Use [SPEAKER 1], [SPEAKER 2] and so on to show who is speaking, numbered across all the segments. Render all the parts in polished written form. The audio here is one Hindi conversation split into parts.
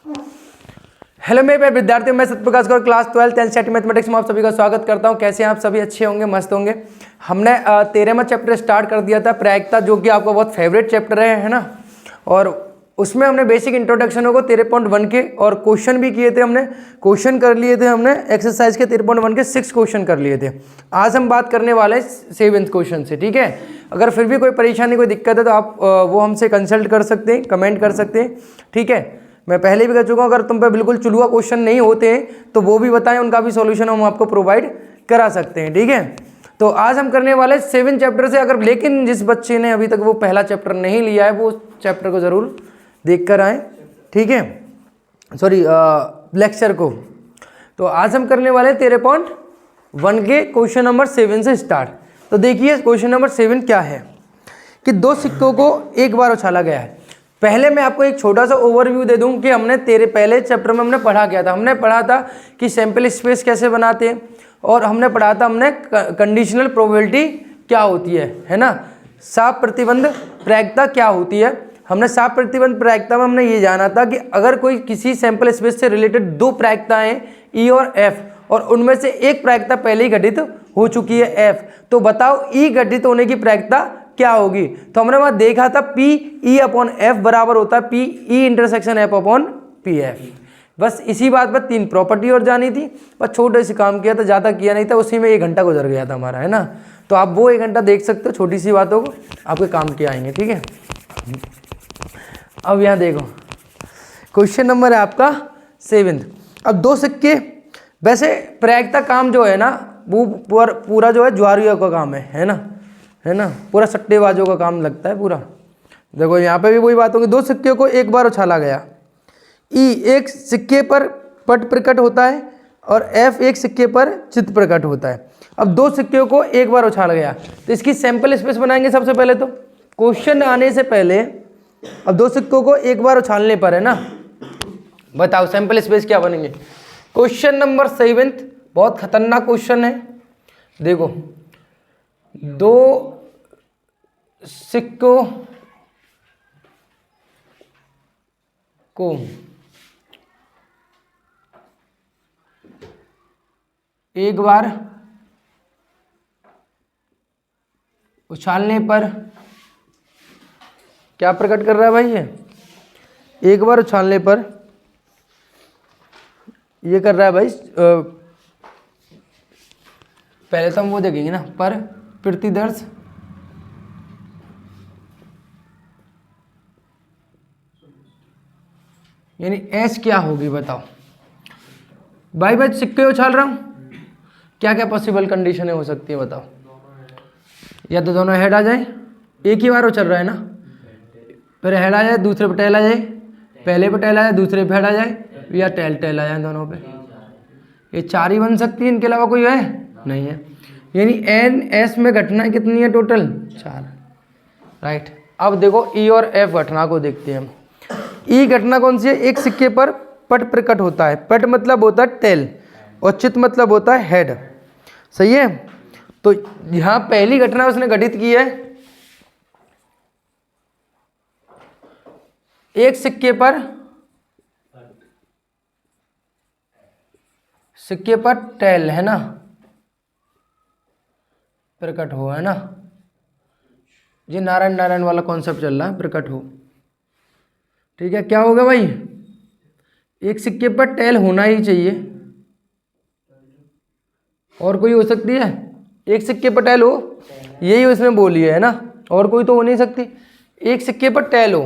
[SPEAKER 1] हेलो मेरे प्यारे विद्यार्थियों, मैं सत्यप्रकाश गौर क्लास 12 एनसीईआरटी मैथमेटिक्स में आप सभी का स्वागत करता हूं। कैसे हैं आप सभी? अच्छे होंगे, मस्त होंगे। हमने 13वां चैप्टर स्टार्ट कर दिया था, प्रायिकता, जो कि आपका बहुत फेवरेट चैप्टर है ना। और उसमें हमने बेसिक इंट्रोडक्शनों को 13.1 के और क्वेश्चन भी किए थे। हमने क्वेश्चन कर लिए थे, हमने एक्सरसाइज के 13.1 के 6 क्वेश्चन कर लिए थे। आज हम बात करने वाले हैं 7th क्वेश्चन से, ठीक है। अगर फिर भी कोई परेशानी, कोई दिक्कत है तो आप वो हमसे कंसल्ट कर सकते हैं, कमेंट कर सकते हैं, ठीक है। मैं पहले भी कह चुका हूँ, अगर तुम पे बिल्कुल चुलुआ क्वेश्चन नहीं होते हैं तो वो भी बताएं, उनका भी सॉल्यूशन हम आपको प्रोवाइड करा सकते हैं, ठीक है। तो आज हम करने वाले 7 चैप्टर से। अगर लेकिन जिस बच्चे ने अभी तक वो पहला चैप्टर नहीं लिया है, वो चैप्टर को ज़रूर देख कर आएँ, ठीक है। सॉरी, लेक्चर को। तो आज हम करने वाले 13.1 के क्वेश्चन नंबर 7 से स्टार्ट। तो देखिए क्वेश्चन नंबर 7 क्या है कि दो सिक्कों को एक बार उछाला गया है। पहले मैं आपको एक छोटा सा ओवरव्यू दे दूं कि हमने पहले चैप्टर में हमने पढ़ा क्या था। हमने पढ़ा था कि सैंपल स्पेस कैसे बनाते हैं, और हमने पढ़ा था हमने कंडीशनल प्रोबेबिलिटी क्या होती है ना। साफ प्रतिबंध प्रायिकता क्या होती है। हमने साफ प्रतिबंध प्रायिकता में हमने ये जाना था कि अगर कोई किसी सैंपल स्पेस से रिलेटेड दो प्रायिकताएं ई और एफ, और उनमें से एक प्रायिकता पहले ही घटित हो चुकी है एफ, तो बताओ ई घटित होने की प्रायिकता क्या होगी। तो हमने वहां देखा था पी ई अपॉन एफ बराबर होता है P E intersection F upon P F. बस इसी बात पर 3 प्रॉपर्टी और जानी थी, बस छोटे से काम किया था, ज़्यादा किया नहीं था। उसी में 1 घंटा गुजर गया था हमारा, है ना। तो आप वो 1 घंटा देख सकते हो, छोटी सी बातों को आपके काम के आएंगे, ठीक है। अब यहाँ देखो, क्वेश्चन नंबर है आपका 7। अब दो सिक्के, वैसे प्रायिकता काम जो है ना वो पूरा जो है जुआरियों का काम है ना, पूरा सट्टेबाजों का काम लगता है पूरा। देखो यहाँ पे भी वही बात होगी, दो सिक्के को एक बार उछाला गया। ई एक सिक्के पर पट प्रकट होता है और एफ एक सिक्के पर चित्र प्रकट होता है। अब दो सिक्कों को एक बार उछाला गया, तो इसकी सैंपल स्पेस बनाएंगे सबसे पहले। तो क्वेश्चन आने से पहले अब दो सिक्कों को एक बार उछालने पर, है ना, बताओ सैंपल स्पेस क्या बनेंगे। क्वेश्चन नंबर 7 बहुत खतरनाक क्वेश्चन है। देखो, दो सिक्कों को एक बार उछालने पर क्या प्रकट कर रहा है भाई? ये एक बार उछालने पर ये कर रहा है भाई, पहले तो हम वो देखेंगे ना, पर प्रतिदर्श यानी एस क्या होगी, बताओ भाई। मैं सिक्के उछाल रहा हूं, क्या क्या पॉसिबल कंडीशनें हो सकती है बताओ। या तो दोनों हेड आ जाए, एक ही बार उछल रहा है ना, फिर हेड आ जाए, दूसरे पे टेल आ जाए, पहले पे टेल आ जाए, दूसरे पे हेड आ जाए, या टेल आ जाए दोनों पे। ये 4 ही बन सकती है, इनके अलावा कोई है नहीं है। यानी एन एस में घटना कितनी है टोटल? 4, राइट। अब देखो ई और एफ घटना को देखते हैं हम। ई घटना कौन सी है? एक सिक्के पर पट प्रकट होता है। पट मतलब होता है टेल और चित मतलब होता है हेड, सही है। तो यहां पहली घटना उसने घटित की है, एक सिक्के पर टेल, है ना, प्रकट हो, है ना। ये नारायण वाला कॉन्सेप्ट चल रहा है, प्रकट हो, ठीक है। क्या होगा भाई? एक सिक्के पर टेल होना ही चाहिए, और कोई हो सकती है? एक सिक्के पर टेल हो, यही उसने बोली है ना, और कोई तो हो नहीं सकती। एक सिक्के पर टेल हो,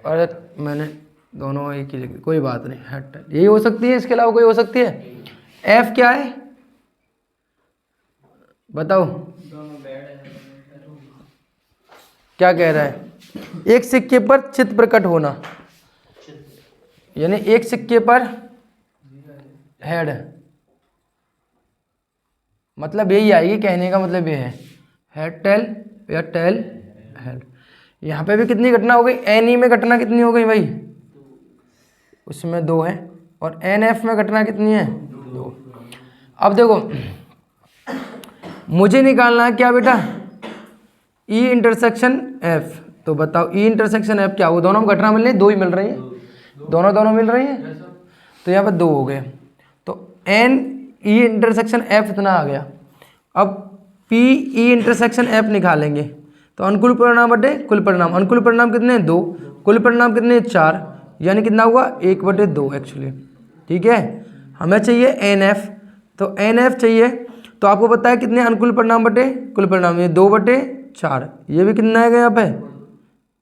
[SPEAKER 1] अरे मैंने दोनों एक ही लिखी, कोई बात नहीं, हेड टेल यही हो सकती है, इसके अलावा कोई हो सकती है? एफ क्या है बताओ, क्या कह रहा है? एक सिक्के पर चित्र प्रकट होना, यानी एक सिक्के पर हेड, मतलब यही आएगी, कहने का मतलब ये है हेड टेल या टेल हेड। यहाँ पे भी कितनी घटना हो गई? एन ई में घटना कितनी हो गई भाई? उसमें 2 है, और एन एफ में घटना कितनी है? 2। अब देखो, मुझे निकालना है क्या बेटा? E intersection F. तो बताओ ई इंटरसेक्शन एफ क्या होगा? दोनों में घटना मिल रही है, दो ही मिल रही है, दोनों मिल रही है, तो यहाँ पर दो हो गए। तो एन ई इंटरसेक्शन एफ इतना आ गया। अब पी ई इंटरसेक्शन एफ निकालेंगे तो अनुकूल परिणाम बटे कुल परिणाम, अनुकूल परिणाम कितने? 2, कुल परिणाम कितने? 4, यानी कितना हुआ? 1/2 एक्चुअली। ठीक है, हमें चाहिए एन एफ, तो एन एफ चाहिए, तो आपको पता है कितने अनुकूल परिणाम बटे कुल परिणाम? ये 2/4, ये भी कितना है यहाँ पे?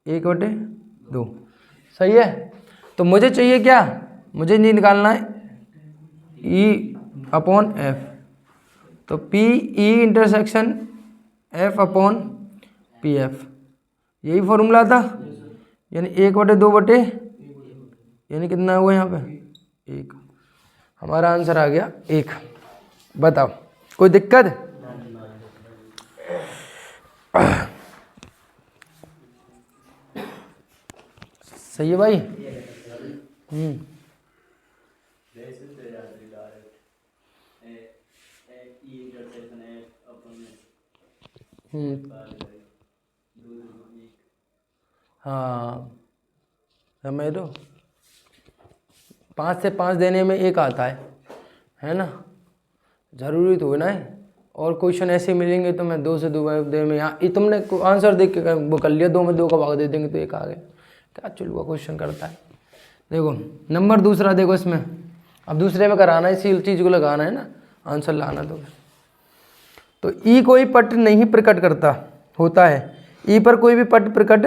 [SPEAKER 1] 1/2। सही है, तो मुझे चाहिए क्या? मुझे नहीं निकालना है ई अपॉन एफ, तो P E intersection F upon P F, यही फॉर्मूला था, यानी 1/2 यानी कितना हुआ यहाँ पे? 1। हमारा आंसर आ गया 1। बताओ कोई दिक्कत? सही है भाई? हाँ, समझ लो, 5 से 5 देने में 1 आता है ना? ज़रूरी तो है ना है। और क्वेश्चन ऐसे मिलेंगे तो मैं 2 से 2 देने में, यहाँ तुमने आंसर देख के वो कर लिया, 2 में 2 का भाग दे देंगे तो 1 आ गया। क्या चुलवा क्वेश्चन करता है। देखो नंबर दूसरा, देखो इसमें अब दूसरे में कराना है, इसी चीज़ को लगाना है ना, आंसर लाना। तो ई कोई पट नहीं प्रकट करता होता है, ई पर कोई भी पट प्रकट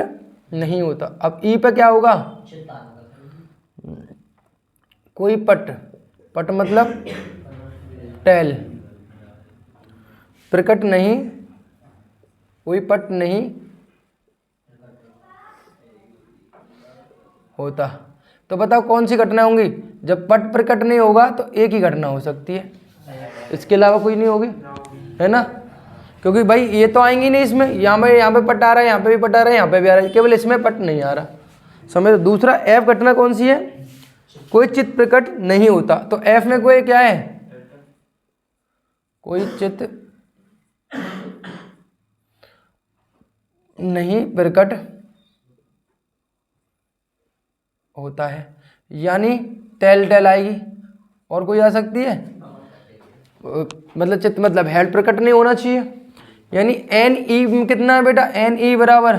[SPEAKER 1] नहीं होता। अब ई पर क्या होगा? कोई पट, पट मतलब टेल, प्रकट नहीं, कोई पट नहीं होता। तो बताओ कौन सी घटना होंगी? जब पट प्रकट नहीं होगा तो एक ही घटना हो सकती है, इसके अलावा कोई नहीं होगी, है ना? क्योंकि भाई ये तो आएंगी नहीं इसमें, यहाँ पे पट आ रहा है, यहाँ पे भी पट आ रहा है, यहाँ पे भी आ रहा है, केवल इसमें पट नहीं आ रहा। समझ। दूसरा एफ घटना कौन सी है? कोई चित्त प्रकट नहीं होता। तो एफ में कोई क्या है? कोई चित्त नहीं प्रकट होता है, यानी टेल आएगी। और कोई आ सकती है? मतलब चित्त मतलब हेड प्रकट नहीं होना चाहिए, यानी एन ई कितना है बेटा? एन ई बराबर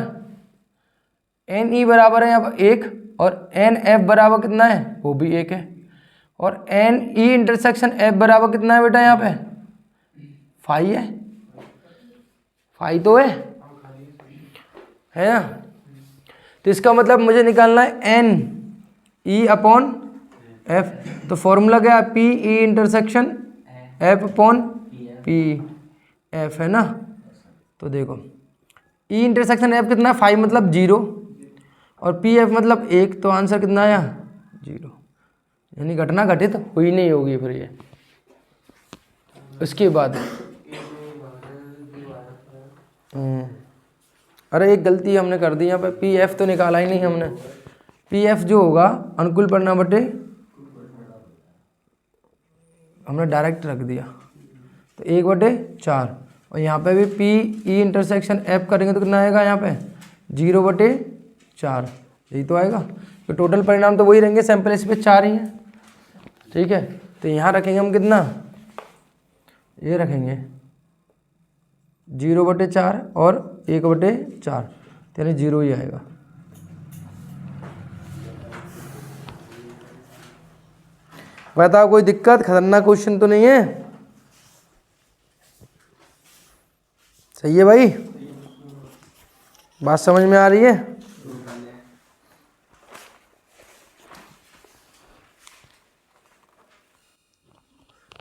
[SPEAKER 1] है यहाँ पर 1, और एन एफ बराबर कितना है? वो भी 1 है। और एन ई इंटरसेक्शन एफ बराबर कितना है बेटा? यहाँ पे 5 है, 5 तो है ना? तो इसका मतलब मुझे निकालना है एन ई अपॉन एफ। तो फॉर्मूला क्या है? P E intersection F upon P F, है ना? तो देखो ई इंटरसेक्शन एफ कितना? 5 मतलब 0, और पी एफ मतलब 1, तो आंसर कितना आया? 0, यानी घटना घटित हुई नहीं होगी फिर ये। उसके बाद अरे एक गलती हमने कर दी यहाँ पे, पी एफ तो निकाला ही नहीं हमने। पी एफ जो होगा अनुकूल परिणाम बटे, हमने डायरेक्ट रख दिया, तो 1/4, और यहाँ पे भी पी ई इंटरसेक्शन एफ करेंगे तो कितना आएगा? यहाँ पे 0/4, यही तो आएगा। तो टोटल परिणाम तो वही रहेंगे, सैंपल स्पेस 4 ही है। ठीक है, तो यहाँ रखेंगे हम कितना? ये रखेंगे 0/4 और 1/4, यानी 0 ही आएगा। बताओ कोई दिक्कत? खतरनाक क्वेश्चन तो नहीं है? सही है भाई? बात समझ में आ रही है?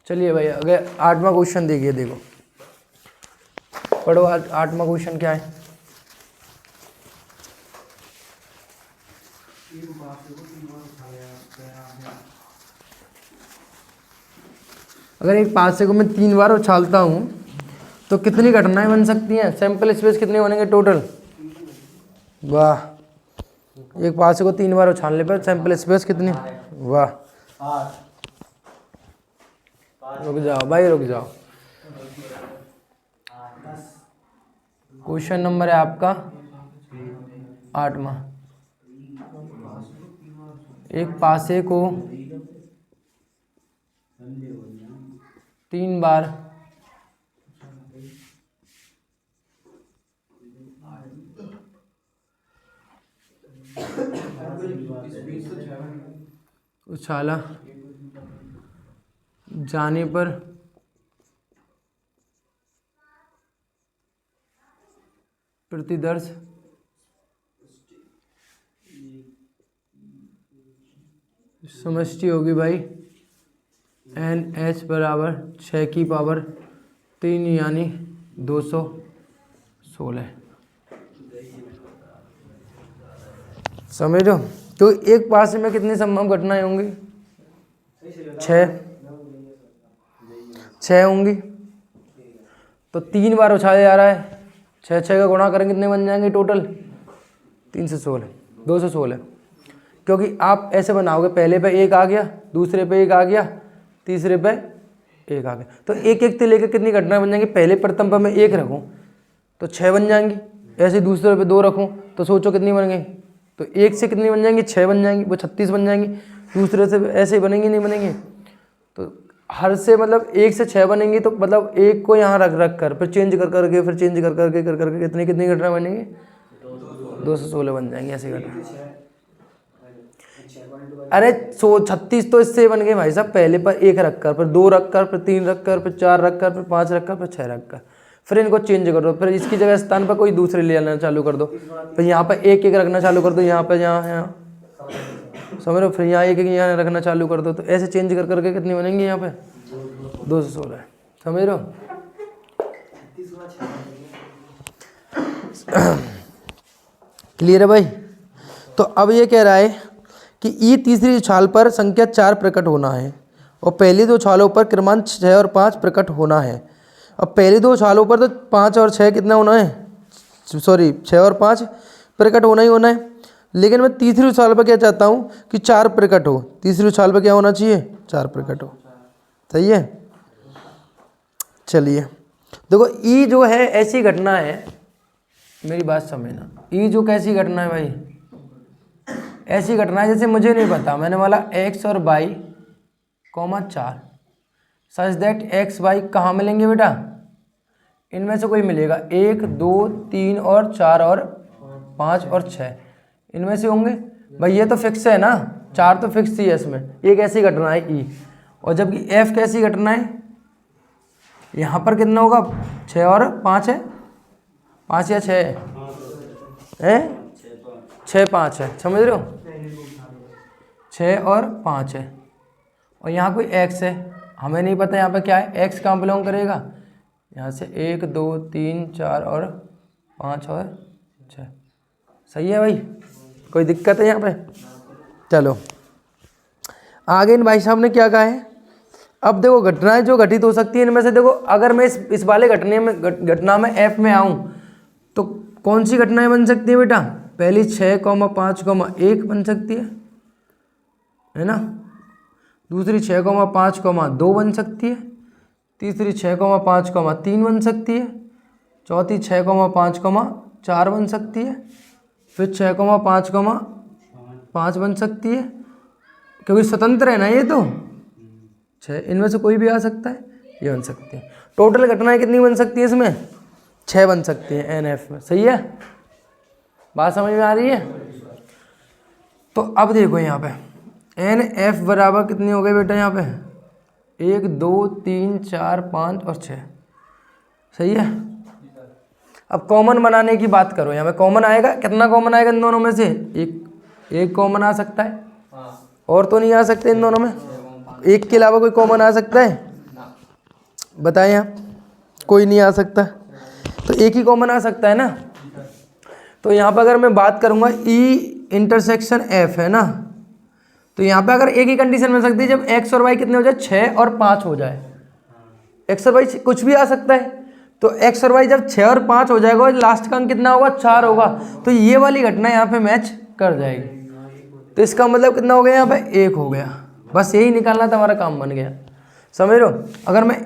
[SPEAKER 1] चलिए भाई अगर 8वां क्वेश्चन देखिए, देखो पढ़ो 8वां क्वेश्चन क्या है? अगर एक पासे को मैं 3 बार उछालता हूँ तो कितनी घटनाएं बन सकती हैं? सैंपल स्पेस कितने बनेंगे टोटल? वाह, एक पासे को 3 बार उछालने पर सैंपल स्पेस कितनी? वाह, रुक जाओ भाई, रुक जाओ। क्वेश्चन नंबर है आपका 8वां, एक पासे को 3 बार उछाला जाने पर प्रतिदर्श समष्टि होगी भाई NH बराबर 6 की पावर 3 यानी 216। समझ रहे हो? तो एक पासे में कितनी संभव घटनाएं होंगी? 6 होंगी। तो 3 बार उछाला जा रहा है, 6 का गुणा करेंगे कितने बन जाएंगे टोटल? 3 से 16, 216। क्योंकि आप ऐसे बनाओगे, पहले पे 1 आ गया, दूसरे पे 1 आ गया, तीसरे पे 1 आ गया, तो एक एक से लेकर कितनी घटनाएं बन जाएंगी? पहले प्रथम पर मैं 1 रखूँ तो 6 बन जाएंगी, ऐसे दूसरे पे 2 रखूँ तो सोचो कितनी बन गई? तो 1 से कितनी बन जाएंगी? 6 बन जाएंगी, वो 36 बन जाएंगी। दूसरे से ऐसे ही बनेंगी, नहीं बनेंगी? तो हर से मतलब 1 से 6 बनेंगी, तो मतलब 1 को यहाँ रख कर फिर चेंज कर करके फिर चेंज कर करके कितनी कितनी घटना बनेंगी? 216 बन जाएंगी ऐसी घटना। अरे 36 तो इससे बन गए भाई साहब, पहले पर 1 रखकर, फिर 2 रखकर, फिर 3 रखकर, फिर 4 रखकर, फिर 5 रखकर, फिर 6 रखकर, फिर इनको चेंज कर दो, फिर इसकी जगह स्थान पर कोई दूसरे ले आना चालू कर दो, फिर यहाँ पर 1 रखना चालू कर दो, यहाँ पर यहाँ समझ लो, फिर यहाँ 1 यहाँ रखना चालू कर दो, तो ऐसे चेंज कर करके कितनी बनेंगी यहाँ पे? 216। समझ रहे हो? क्लियर है भाई? तो अब ये कह रहा है कि ई तीसरी उछाल पर संख्या 4 प्रकट होना है और पहली 2 उछालों पर क्रमांक 6 और 5 प्रकट होना है। अब पहली 2 उछालों पर तो 5 और 6 कितना होना है? सॉरी 6 और 5 प्रकट होना ही होना है, लेकिन मैं तीसरी उछाल पर क्या चाहता हूँ कि 4 प्रकट हो। तीसरी उछाल पर क्या होना चाहिए? 4 प्रकट हो। सही है? चलिए देखो, ई जो है ऐसी घटना है, मेरी बात समझना, ई जो कैसी घटना है भाई? ऐसी घटना है जैसे मुझे नहीं पता, मैंने बोला x और y, 4 such that x y कहाँ मिलेंगे बेटा? इनमें से कोई मिलेगा, 1 2 3 और 4 और 5 और 6 इनमें से होंगे भाई। ये तो फिक्स है ना, 4 तो फिक्स ही है इसमें। एक ऐसी घटना है ई, और जबकि f कैसी घटना है? यहाँ पर कितना होगा? 6 और 5 है, 5 या 6 है? 6 5 है, समझ रहे हो? 6 और 5 है, और यहाँ कोई x है, हमें नहीं पता यहाँ पे क्या है, x कहाँ बिलोंग करेगा? यहाँ से 1 2 3 4 और 5 और 6। सही है भाई? कोई दिक्कत है यहाँ पे? चलो आगे इन भाई साहब ने क्या कहा है। अब देखो, घटनाएं जो घटित हो सकती है इनमें से, देखो अगर मैं इस वाले घटना में f में आऊँ तो कौन सी घटनाएं बन सकती है बेटा? पहली 6, 5, 1 बन सकती है ना? दूसरी 6, 5, 2 बन सकती है। तीसरी 6, 5, 3 बन सकती है। चौथी 6, 5, 4 बन सकती है। फिर 6, 5, 5 बन सकती है, क्योंकि स्वतंत्र है ना ये तो। 6 इनमें से कोई भी आ सकता है, ये बन सकती है। टोटल घटनाएं कितनी बन सकती है इसमें? 6 बन सकती है NF में। सही है? बात समझ में आ रही है? तो अब देखो यहाँ पे NF बराबर कितनी हो गई बेटा? यहाँ पे 1 2 3 4 5 और 6। सही है? अब कॉमन बनाने की बात करो, यहाँ पे कॉमन आएगा, कितना कॉमन आएगा इन दोनों में से? एक कॉमन आ सकता है, और तो नहीं आ सकते इन दोनों में। एक के अलावा कोई कॉमन आ सकता है? बताएं आप, कोई नहीं आ सकता, तो एक ही कॉमन आ सकता है ना। तो यहाँ पर अगर मैं बात करूँगा E इंटरसेक्शन F है ना, तो यहाँ पे अगर एक ही कंडीशन मिल सकती है जब x और y कितने हो जाए? 6 और 5 हो जाए। x और y कुछ भी आ सकता है, तो x और y जब 6 और 5 हो जाएगा और लास्ट का अंक कितना होगा? 4 होगा, तो ये वाली घटना यहाँ पे मैच कर जाएगी। तो इसका मतलब कितना हो गया? यहाँ पे 1 हो गया। बस यही निकालना था, हमारा काम बन गया। समझ लो, अगर मैं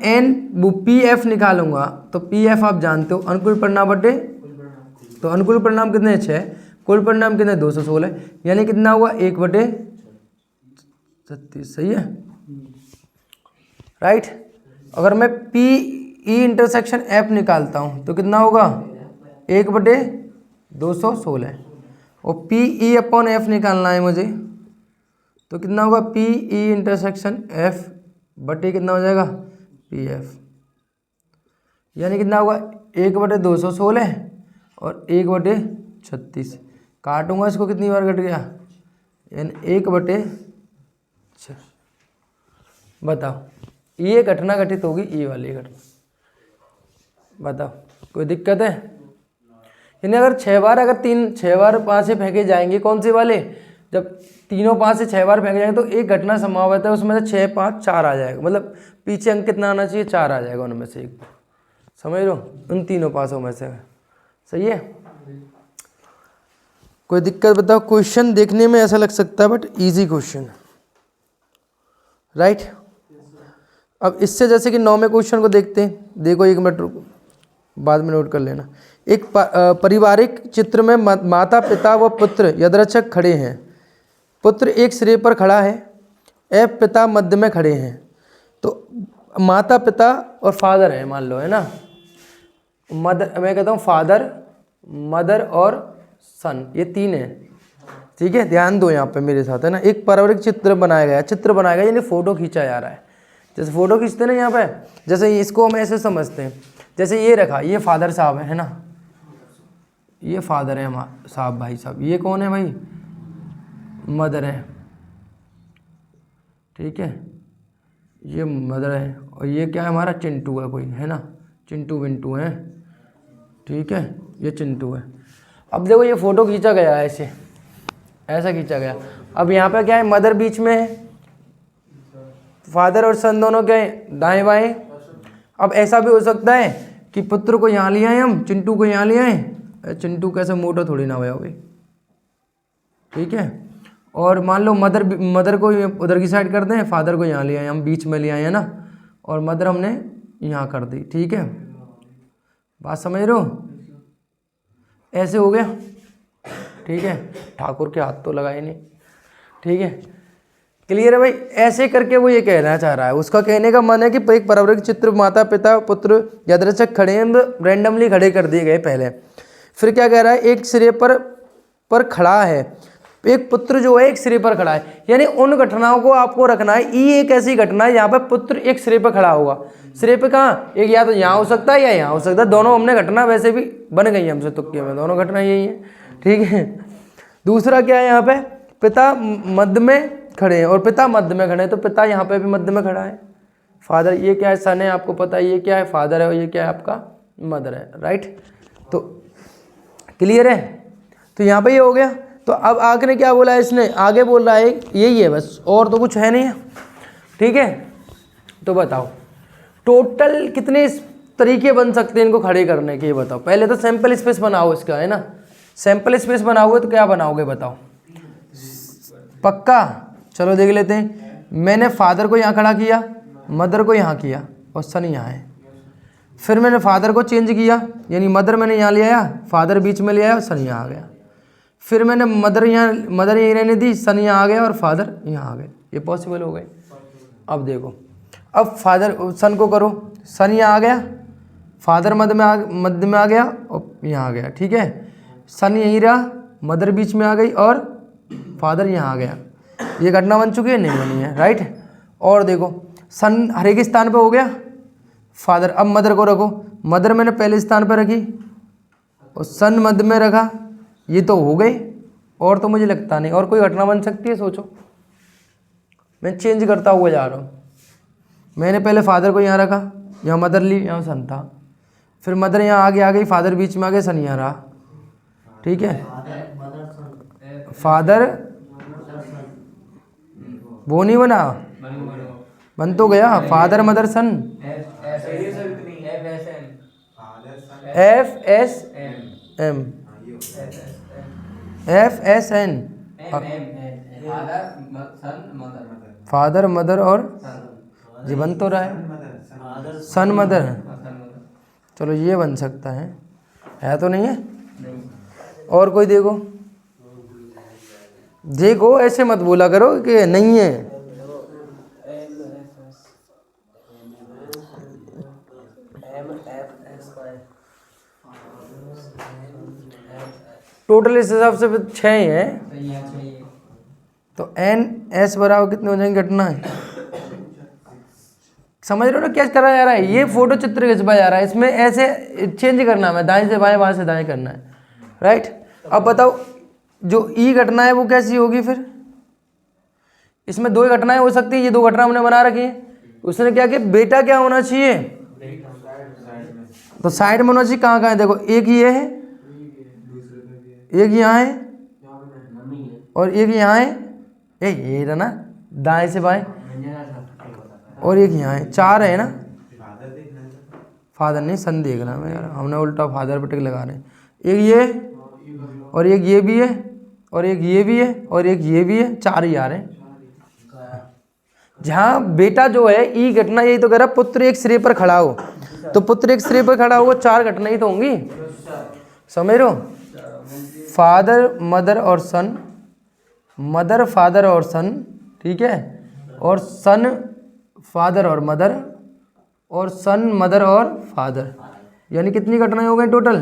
[SPEAKER 1] PF निकालूंगा तो PF आप जानते हो, अनुकूल परिणाम बटे, तो अनुकूल परिणाम कितने? 6, कुल परिणाम कितना 216, यानी कितना हुआ 1/36, सही है राइट। अगर मैं पी ई इंटरसेक्शन एफ निकालता हूँ तो कितना होगा 1/216, और पी ई अपॉन एफ निकालना है मुझे तो कितना होगा पी ई इंटरसेक्शन एफ बटे कितना हो जाएगा पी एफ, यानी कितना होगा 1/216 और 1/36, काटूंगा इसको कितनी बार कट गया, यानी 1/6। बताओ ये घटना घटित होगी, ये वाली घटना, बताओ कोई दिक्कत है? यानी अगर 6 बार, अगर 6 बार 5 से फेंके जाएंगे, कौन से वाले, जब तीनों 5 से 6 बार फेंके जाएंगे तो एक घटना संभावित है उसमें से 6 5 4 आ जाएगा, मतलब पीछे अंक कितना आना चाहिए 4 आ जाएगा उनमें से एक, समझ लो उन तीनों पासों में से, सही है। कोई दिक्कत बताओ? क्वेश्चन देखने में ऐसा लग सकता है बट इजी क्वेश्चन, राइट। अब इससे जैसे कि 9वें क्वेश्चन को देखते हैं, देखो 1 मिनट रुको, बाद में नोट कर लेना। एक पारिवारिक चित्र में माता पिता व पुत्र यदृच्छक खड़े हैं। पुत्र एक सिरे पर खड़ा है, एवं पिता मध्य में खड़े हैं। तो माता पिता और फादर है मान लो, है ना, मदर, मैं कहता हूँ फादर मदर और सन, ये 3 है, ठीक है। ध्यान दो यहाँ पे मेरे साथ, है ना। एक पारिवारिक चित्र बनाया गया, चित्र बनाया गया यानी फोटो खींचा जा रहा है, जैसे फोटो खींचते ना यहाँ पे, जैसे इसको हम ऐसे समझते हैं, जैसे ये रखा, ये फादर साहब है ना, ये फादर है साहब, भाई साहब, ये कौन है भाई, मदर है, ठीक है, ये मदर है, और ये क्या है हमारा चिंटू है कोई, है ना, चिंटू विंटू है, ठीक है, ये चिंटू है। अब देखो ये फोटो खींचा गया है, ऐसे ऐसा खींचा गया। अब यहाँ पे क्या है, मदर बीच में है, फादर और सन दोनों क्या है दाएं बाएं। अब ऐसा भी हो सकता है कि पुत्र को यहाँ ले आए हम, चिंटू को यहाँ ले आए, चिंटू कैसे मोटा थोड़ी ना हुआ भाई, ठीक है। और मान लो मदर को उधर की साइड कर दें, फादर को यहाँ ले आए हम, बीच में ले आए, है ना, और मदर हमने यहाँ कर दी, ठीक है, बात समझ रहे हो, ऐसे हो गया, ठीक है। ठाकुर के हाथ तो लगाए नहीं, ठीक है, क्लियर है भाई। ऐसे करके वो ये कहना चाह रहा है, उसका कहने का मन है कि एक पारिवारिक चित्र माता पिता पुत्र यादृच्छक खड़े हैं, रैंडमली खड़े कर दिए गए पहले। फिर क्या कह रहा है, एक सिरे पर खड़ा है, एक पुत्र जो है एक सिरे पर खड़ा है, यानी उन घटनाओं को आपको रखना है। ई एक ऐसी घटना है यहाँ पे पुत्र एक सिरे पर खड़ा होगा, सिरे पे कहाँ, एक या तो यहाँ हो सकता है या यहाँ हो सकता है, दोनों हमने घटना वैसे भी बन गई हमसे तुक्के में, दोनों घटना यही है, ठीक है। दूसरा क्या है, यहाँ पे पिता मध्य में खड़े हैं, और पिता मध्य में खड़े हैं, तो पिता यहाँ पे भी मध्य में खड़ा है। फादर, ये क्या है, सन है, आपको पता है, ये क्या है फादर है, और ये क्या है आपका मदर है, राइट। तो क्लियर है, तो यहाँ पे ये हो गया। तो अब आगे ने क्या बोला है, इसने आगे बोल रहा है यही है बस, और तो कुछ है नहीं है, ठीक है। तो बताओ टोटल कितने तरीके बन सकते हैं इनको खड़े करने के, ये बताओ। पहले तो सैंपल स्पेस बनाओ इसका, है ना, सैंपल स्पेस बनाओगे तो क्या बनाओगे बताओ, पक्का। चलो देख लेते हैं। मैंने फादर को यहाँ खड़ा किया, मदर को यहाँ किया, और सन यहाँ है। फिर मैंने फादर को चेंज किया, यानी मदर मैंने यहाँ ले आया, फादर बीच में ले आया, सन यहाँ आ गया। फिर मैंने मदर यहीं रहने दी, सन यहाँ आ गया और फादर यहाँ आ गए, ये पॉसिबल हो गए। अब देखो, अब फादर सन को करो, सन यहाँ आ गया, फादर मध्य में आ गया और यहाँ आ गया, ठीक है। सन यहीं रहा, मदर बीच में आ गई और फादर यहाँ आ गया। ये घटना बन चुकी है, नहीं बनी है, राइट। और देखो सन हर एक स्थान पे हो गया, फादर। अब मदर को रखो, मदर मैंने पहले स्थान पर रखी और सन मध्य में रखा, ये तो हो गई। और तो मुझे लगता नहीं और कोई घटना बन सकती है, सोचो। मैं चेंज करता हुआ जा रहा हूँ। मैंने पहले फादर को यहाँ रखा, यहाँ मदर ली, यहाँ सन था। फिर मदर यहाँ आगे आ गई, फादर बीच में आ गए, सन यहाँ रहा, ठीक है। फादर वो नहीं बना, बन तो गया, फादर मदर सन, FSM फादर मदर और जी बन तो रहा है, सन मदर। चलो ये बन सकता है तो नहीं है। और कोई देखो, देखो ऐसे मत बोला करो कि नहीं है। टोटल इस हिसाब से 6 ही है, तो एन एस बराबर कितने हो जाएंगे घटना है। समझ रहे हो ना क्या करा जा रहा है, ये फोटो चित्र खिंचवाया जा रहा है, इसमें ऐसे चेंज करना है, दाएं से बाएं बाएं से दाएं करना है, राइट। अब बताओ जो ई घटना है वो कैसी होगी फिर, इसमें 2 घटनाएं हो सकती है, ये 2 घटना हमने बना रखी है। उसने क्या किया, बेटा क्या होना चाहिए, तो साइड में होना चाहिए, कहाँ कहाँ है देखो, एक ये है, एक यहाँ है और एक यहाँ है, ये रहा ना दाएं से बाएं, और एक यहाँ है, 4 है ना। फादर नहीं सन देख रहा मैं यार, हमने उल्टा फादर पे टिक लगा रहे हैं। एक ये और एक ये भी है और एक ये भी है और एक ये भी है, 4 ही आ रहे हैं। जहाँ बेटा जो है ई घटना, यही तो कह रहा पुत्र एक सिरे पर खड़ा हो, तो पुत्र एक सिरे पर खड़ा हो, 4 घटना ही तो होंगी, समझ रहे हो। फादर मदर और सन, मदर फादर और सन, ठीक है, और सन फादर और मदर, और सन मदर और फादर, यानी कितनी घटनाएं हो गई टोटल,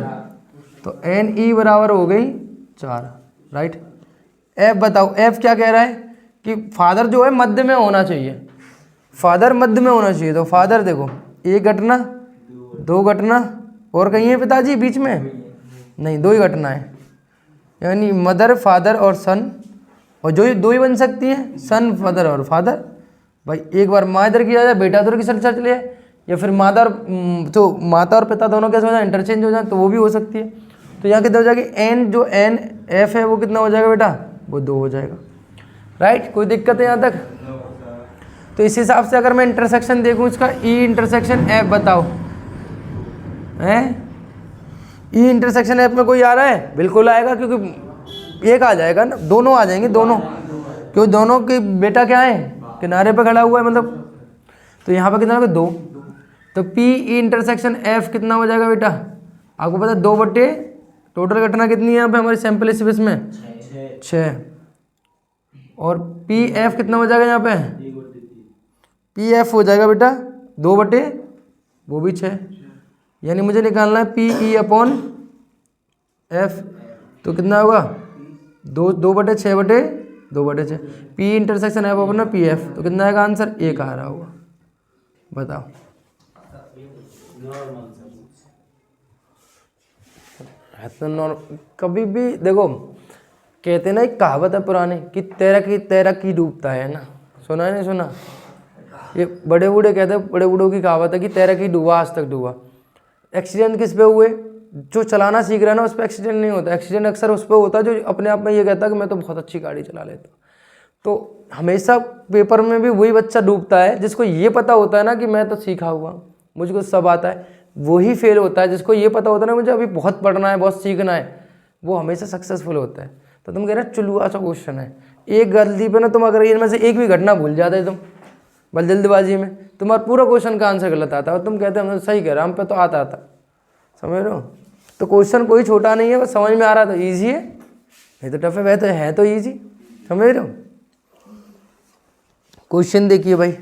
[SPEAKER 1] तो एन ई बराबर हो गई 4, राइट। एफ बताओ, एफ क्या कह रहा है कि फादर जो है मध्य में होना चाहिए, फादर मध्य में होना चाहिए, तो फादर देखो 1 घटना 2 घटना और कहीं है पिताजी बीच में, नहीं 2 ही घटना है, यानी मदर फादर और सन, और जो 2 ही बन सकती हैं, सन फादर और फादर। भाई एक बार माँ इधर किया जाए, बेटा इधर की चर्चा चले जाए, या फिर माता और पिता दोनों कैसे हो जाए, इंटरचेंज हो जाए, तो वो भी हो सकती है। तो यहाँ कितना हो जाएगी, एन जो एन एफ है वो कितना हो जाएगा बेटा, वो 2 हो जाएगा, राइट। कोई दिक्कत है यहाँ तक। तो इस हिसाब से अगर मैं इंटरसेक्शन देखूँ इसका, ई इंटरसेक्शन एफ बताओ, हैं ई इंटरसेक्शन एफ में कोई आ रहा है, बिल्कुल आएगा, क्योंकि एक आ जाएगा ना, दोनों आ जाएंगे, दोनों, क्योंकि दोनों के बेटा क्या है, किनारे पे खड़ा हुआ है मतलब, तो यहाँ पे कितना होगा 2, तो पी ई इंटरसेक्शन एफ कितना हो जाएगा बेटा, आपको पता है 2 बटे टोटल घटना कितनी है यहाँ पे हमारी सैंपल स्पेस में 6, और पी एफ कितना हो जाएगा यहाँ पे, पी एफ हो जाएगा बेटा 2 बटे वो भी 6, यानी मुझे निकालना है पी ई अपॉन एफ, तो कितना होगा 2 बटे 6 बटे 2 बटे 6, P intersection F upon P F, तो कितना आएगा आंसर, 1 आ रहा होगा। बताओ तो कभी भी देखो, कहते ना एक कहावत है पुरानी कि तैरक ही डूबता है ना, सुना है नहीं सुना, ये बड़े बूढ़े कहते हैं, बड़े बूढ़ों की कहावत है कि तैरक ही डूबा आज तक डूबा। एक्सीडेंट किस पे हुए, जो चलाना सीख रहा है ना उस पर एक्सीडेंट नहीं होता, एक्सीडेंट अक्सर उस पर होता है जो अपने आप में ये कहता है कि मैं तो बहुत अच्छी गाड़ी चला लेता हूँ। तो हमेशा पेपर में भी वही बच्चा डूबता है जिसको ये पता होता है ना कि मैं तो सीखा हुआ, मुझको सब आता है, वही फेल होता है। जिसको ये पता होता है ना मुझे अभी बहुत पढ़ना है, बहुत सीखना है, वो हमेशा सक्सेसफुल होता है। तो तुम कह रहे चुलुआ सा क्वेश्चन है, एक गलती पे ना तुम अगर इनमें से एक भी घटना भूल जाते तुम बल जल्दबाजी में, तुम्हारा पूरा क्वेश्चन का आंसर गलत आता है, और तुम कहते हैं हम सही कह रहे हैं, हम पे तो आता, समझ रहे हो। तो क्वेश्चन कोई छोटा नहीं है, बस समझ में आ रहा तो ईजी है, नहीं तो टफ है, वह तो है तो ईजी, समझ रहे हो। क्वेश्चन देखिए भाई,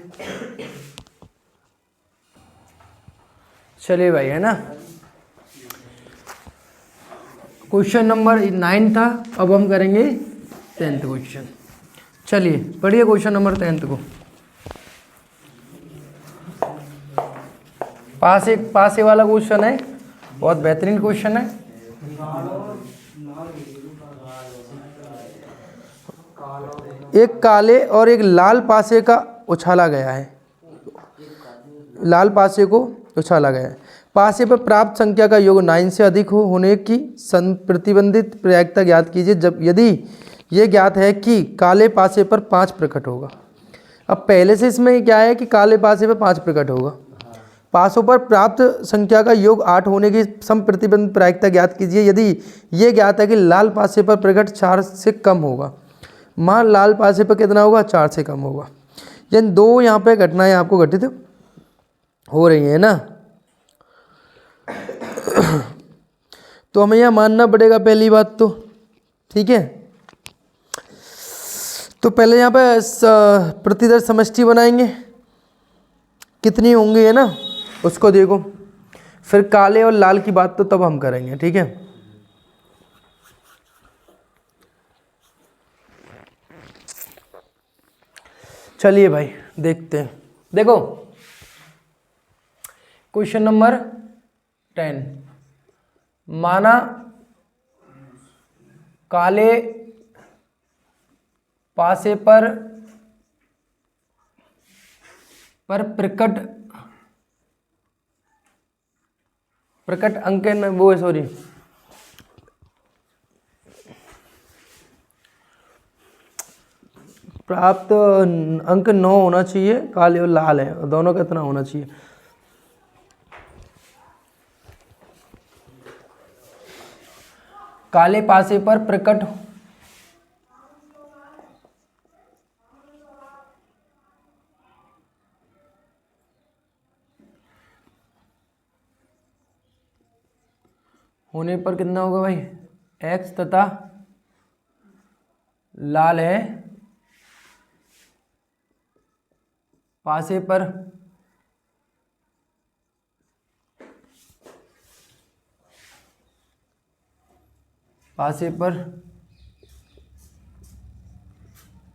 [SPEAKER 1] चलिए भाई, है ना, क्वेश्चन नंबर 9 था, अब हम करेंगे 10th क्वेश्चन। चलिए पढ़िए क्वेश्चन नंबर 10 को। पास वाला क्वेश्चन है, बहुत बेहतरीन क्वेश्चन है। एक काले और एक लाल पासे का उछाला गया है, लाल पासे को उछाला गया है, पासे पर प्राप्त संख्या का योग 9 से अधिक होने की प्रतिबंधित प्रायिकता ज्ञात कीजिए जब यदि ये ज्ञात है कि काले पासे पर 5 प्रकट होगा। अब पहले से इसमें क्या है कि काले पासे पर 5 प्रकट होगा, पासों पर प्राप्त संख्या का योग 8 होने की सम प्रतिबंध प्रायिकता ज्ञात कीजिए यदि ये ज्ञात है कि लाल पासे पर प्रकट 4 से कम होगा। मान लाल पासे पर कितना होगा, 4 से कम होगा। यानी 2 यहाँ पे घटनाएं आपको घटित हो रही हैं ना। तो हमें यह मानना पड़ेगा पहली बात तो, ठीक है। तो पहले यहाँ पे प्रतिदर्श समष्टि बनाएंगे, कितनी होंगी है ना, उसको देखो। फिर काले और लाल की बात तो तब हम करेंगे, ठीक है। चलिए भाई देखते हैं। देखो क्वेश्चन नंबर 10, माना काले पासे पर प्रकट अंक वो है, सॉरी, प्राप्त अंक 9 होना चाहिए, काले और लाल है, और दोनों का इतना होना चाहिए। काले पासे पर प्रकट होने पर कितना होगा भाई, x तथा लाल है पासे पर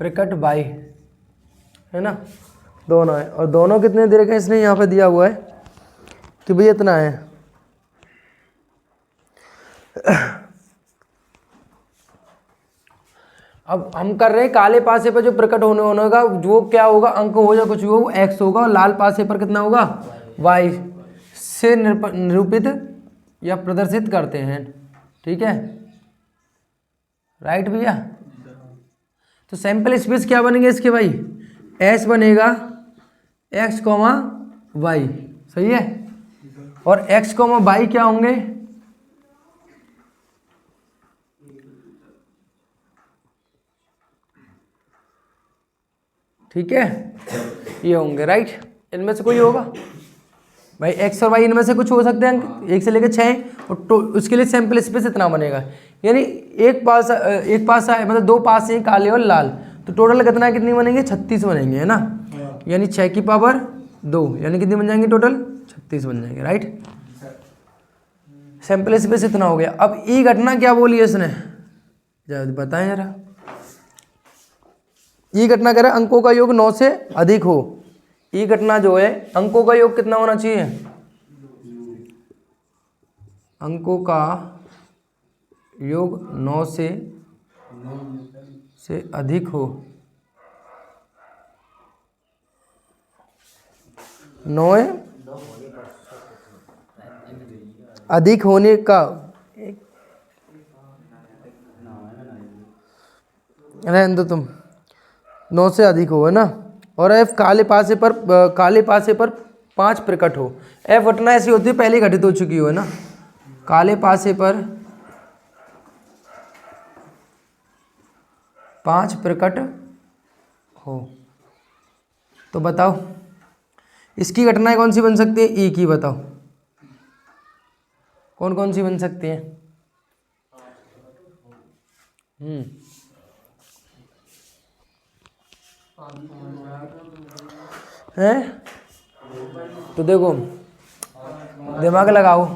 [SPEAKER 1] प्रकट y है ना, दोनों है। और दोनों कितने दे रखे हैं, इसने यहाँ पे दिया हुआ है कि भाई इतना है। अब हम कर रहे हैं काले पासे पर जो प्रकट होने का वो क्या होगा, अंक हो या कुछ भी हो, x होगा, और लाल पासे पर कितना होगा, y से निरूपित या प्रदर्शित करते हैं, ठीक है, राइट भैया। तो सैंपल स्पेस क्या बनेंगे इसके भाई, s बनेगा x, y, सही है, और x, y क्या होंगे, ठीक है, ये होंगे, राइट। इनमें से कोई होगा भाई, x और y इनमें से कुछ हो सकते हैं, 1 से लेकर 6, और उसके लिए सैंपल स्पेस इतना बनेगा। यानी एक पास मतलब 2 पास हैं काले और लाल, तो टोटल कितनी बनेंगे, 36 बनेंगे, है ना। यानी 6 की पावर 2, यानी कितनी बन जाएंगे, टोटल 36 बन जाएंगे, राइट। सैंपल स्पेस इतना हो गया। अब ई घटना क्या बोली है इसने, जरा बताएं जरा। ई घटना कह रहा है अंकों का योग 9 से अधिक हो। ई घटना जो है अंकों का योग कितना होना चाहिए, अंकों का योग 9 से अधिक हो, 9 अधिक होने का, रहने दो तुम, 9 से अधिक हो, है ना। और एफ काले पासे पर 5 प्रकट हो। एफ घटना ऐसी होती है पहले घटित हो चुकी हो, है ना, काले पासे पर 5 प्रकट हो। तो बताओ इसकी घटनाएं कौन सी बन सकती है, ई की बताओ कौन कौन सी बन सकती है। हैं, तो देखो दिमाग लगाओ,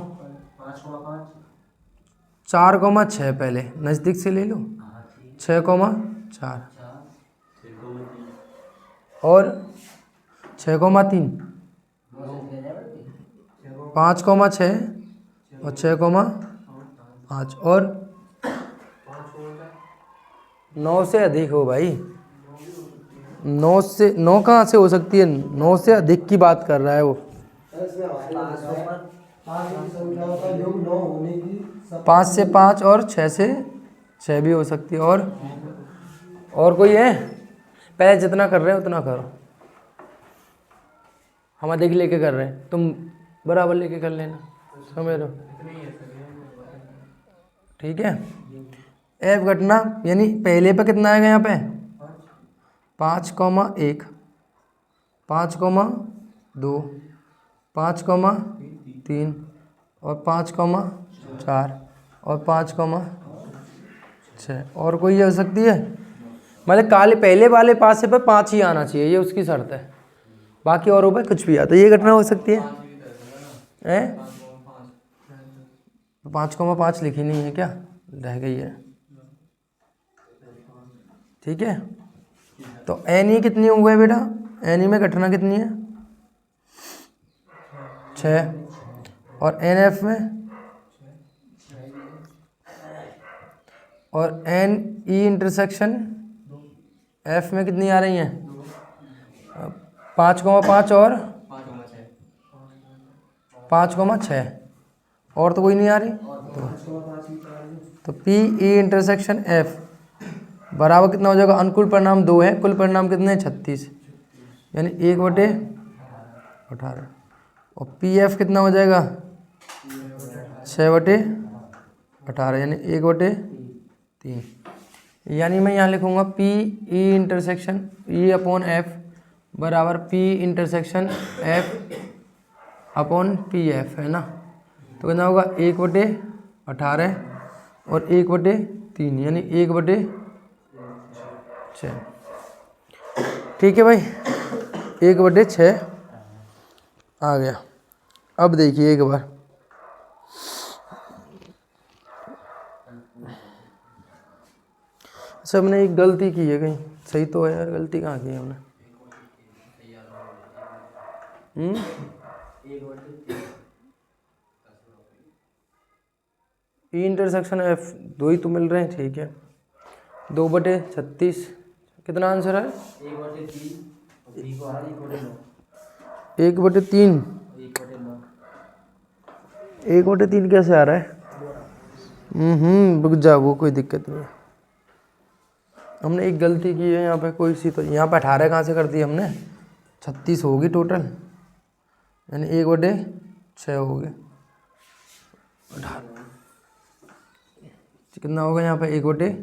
[SPEAKER 1] 4,6 पहले नज़दीक से ले लो, 6,4 और 6,3, 5,6 और 6,5 और 9 से अधिक हो भाई। 9 कहाँ से हो सकती है, 9 से अधिक की बात कर रहा है वो। 5 से 5 और 6 से 6 भी हो सकती है। और कोई है, पहले जितना कर रहे हैं उतना करो, हम अधिक लेके कर रहे हैं, तुम बराबर लेके कर लेना, समझ लो, ठीक है। एफ घटना यानी पहले पे कितना आएगा यहाँ पे, 5,1, 5,2, 5,3 और 5,4 और 5,6। और कोई हो सकती है, मतलब काले पहले वाले पासे पर 5 ही आना चाहिए, ये उसकी शर्त है। बाकी औरों पर कुछ भी आता है, ये घटना हो सकती है। 5,5 लिखी नहीं है क्या, रह गई है। ठीक है, तो एन ई कितनी हुई है बेटा, एन ई में घटना कितनी है 6, और एन एफ में, और एन ई इंटरसेक्शन एफ में कितनी आ रही हैं 5,5 और 5,6, और तो कोई नहीं आ रही। तो पी ई इंटरसेक्शन एफ बराबर कितना हो जाएगा, अनुकूल परिणाम 2 है, कुल परिणाम कितने 36, यानी 1/18, और पी एफ कितना हो जाएगा 6/18, यानी 1/3, यानी मैं यहाँ लिखूँगा P E intersection E upon F बराबर P intersection F upon P F, है ना। तो कितना होगा 1/18 और 1/3, यानी 1/6। ठीक है भाई, 1/6 आ गया। अब देखिए एक बार, अच्छा हमने एक गलती की है कहीं, सही तो है यार, गलती कहाँ की है हमने। ई इंटरसेक्शन एफ 2 ही तो मिल रहे हैं, ठीक है। 2/36 कितना आंसर है 1/3, 1/3 कैसे आ रहा है। रुक जा, वो कोई दिक्कत नहीं है, हमने एक गलती की है यहाँ पे कोई सी, तो यहाँ पे 18 कहाँ से कर दी हमने, 36 होगी टोटल, यानी 1/6 हो गए 18, कितना होगा यहाँ पे 1/3।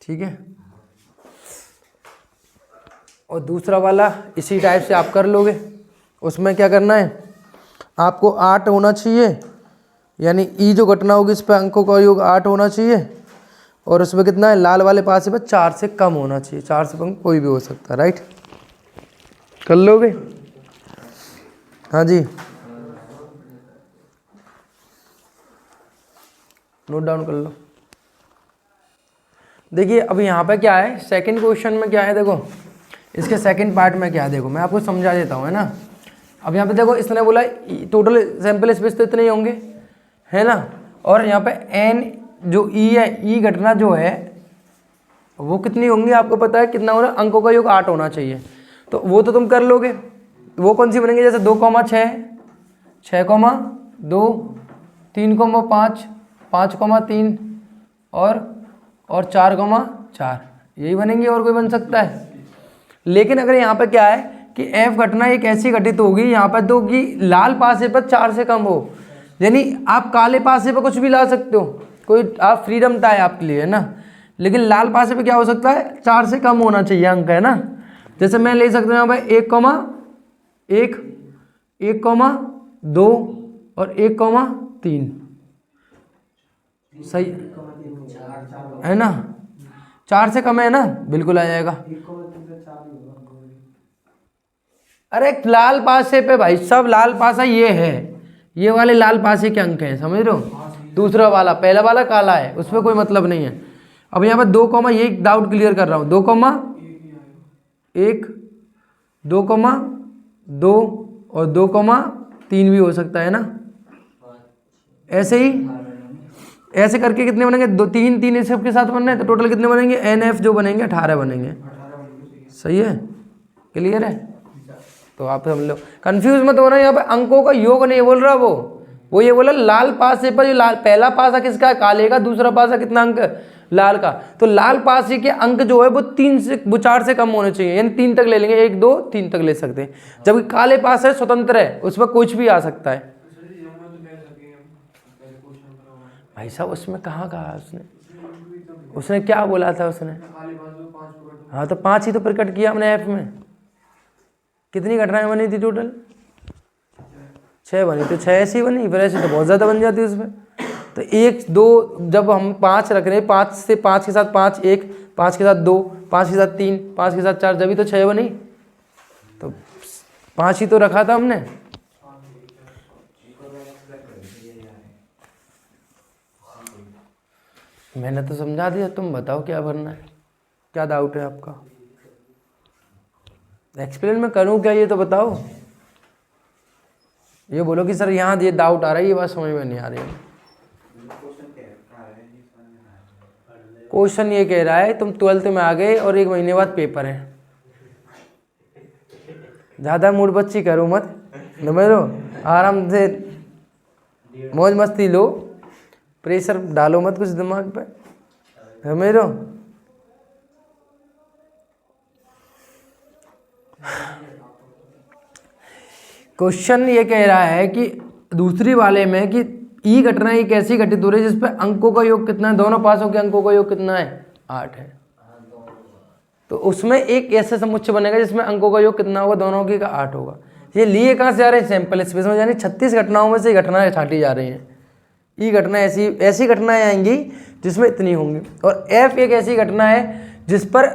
[SPEAKER 1] ठीक है, और दूसरा वाला इसी टाइप से आप कर लोगे। उसमें क्या करना है, आपको 8 होना चाहिए, यानी ई जो घटना होगी इस पर अंकों का योग 8 होना चाहिए, और उसमें कितना है लाल वाले पासे पर 4 से कम होना चाहिए, 4 से कम कोई भी हो सकता है, राइट। कर लोगे, हाँ जी, नोट डाउन कर लो। देखिए अब यहाँ पे क्या है, सेकंड क्वेश्चन में क्या है, देखो इसके सेकंड पार्ट में क्या है, देखो मैं आपको समझा देता हूँ, है ना। अब यहाँ पे देखो इसने बोला टोटल सैंपल स्पेस तो इतने ही होंगे, है ना, और यहाँ पे एन जो ई है, ई घटना जो है वो कितनी होंगी आपको पता है, कितना होना, अंकों का योग 8 होना चाहिए, तो वो तो तुम कर लोगे। वो कौन सी बनेंगे, जैसे 2,6, 6,2, 3,5, 5,3 और 4,4, यही बनेंगे, और कोई बन सकता है। लेकिन अगर यहाँ पे क्या है कि एफ घटना एक ऐसी घटित होगी यहाँ पर दो कि लाल पासे पर 4 से कम हो, यानी आप काले पासे पर कुछ भी ला सकते हो, कोई आप फ्रीडम है आपके लिए, है ना। लेकिन लाल पासे पे क्या हो सकता है, 4 से कम होना चाहिए अंक, है ना। जैसे मैं ले सकता हूँ यहाँ पर 1,1, 1,2 और 1,3, सही है ना, 4 से कम है ना, बिल्कुल आ जाएगा। अरे लाल पासे पे भाई सब लाल पासा ये है, ये वाले लाल पासे के अंक हैं, समझ रहे हो। दूसरा वाला, पहला वाला काला है, उसमें कोई मतलब नहीं है। अब यहाँ पर 2, ये डाउट क्लियर कर रहा हूँ, 2,1, 2,2 और 2,3 भी हो सकता है ना। ऐसे ही ऐसे करके कितने बनेंगे, 2, 3, 3 इस सबके साथ बनना है, तो टोटल कितने बनेंगे, एन एफ जो बनेंगे 18 बनेंगे। सही है, क्लियर है। तो आप समझ लो, कंफ्यूज मत होना, यहाँ पे अंकों का योग नहीं बोल रहा वो ये बोला लाल पासे पर, जो लाल पहला पासा किसका है, काले का, दूसरा पासा कितना अंक लाल का, तो लाल पासे के अंक जो है वो 4 से कम होने चाहिए, यानी 3 तक ले लेंगे, 1, 2, 3 तक ले सकते हैं। जबकि काले पासा स्वतंत्र है, उसमें कुछ भी आ सकता है। भाई साहब उसमें कहाँ कहा उसने क्या बोला था उसने, हाँ तो 5 ही तो प्रकट किया हमने एफ में। कितनी घटनाएं बनी थी टोटल, 6 बनी, तो 6 ऐसी बनी, फिर ऐसी तो बहुत ज़्यादा बन जाती उसमें। तो 1 2 जब हम 5 रख रहे हैं, 5 से 5 के साथ 5 1, 5 के साथ 2, 5 के साथ 3, 5 के साथ 4, जब भी तो 6 बनी। तो 5 ही तो रखा था हमने। मैंने तो समझा दिया, तुम बताओ क्या भरना है, क्या डाउट है आपका? एक्सप्लेन मैं करूं क्या, ये तो बताओ। ये बोलो कि सर यहाँ ये डाउट आ रहा है, ये बात समझ में नहीं आ रही है। क्वेश्चन ये कह रहा है तुम 12th में आ गए और 1 महीने बाद पेपर है, ज़्यादा मूड बच्ची करो मत, समझो, आराम से मौज मस्ती लो, प्रेशर डालो मत कुछ दिमाग पे, समझो। क्वेश्चन ये कह रहा है कि दूसरी वाले में कि ई घटना एक ऐसी घटित हो रही है जिसपे अंकों का योग कितना है, दोनों पासों के अंकों का योग कितना है, 8 है। तो उसमें एक ऐसे समुच्चय बनेगा जिसमें अंकों का योग कितना होगा, दोनों की का 8 होगा। ये लिए कहाँ से आ रहे हैं, सैंपल स्पेस में, यानी 36 घटनाओं में से घटनाएं छांटी जा रही हैं। ई घटना ऐसी घटनाएं आएंगी जिसमें इतनी होंगी, और एफ एक ऐसी घटना है जिस पर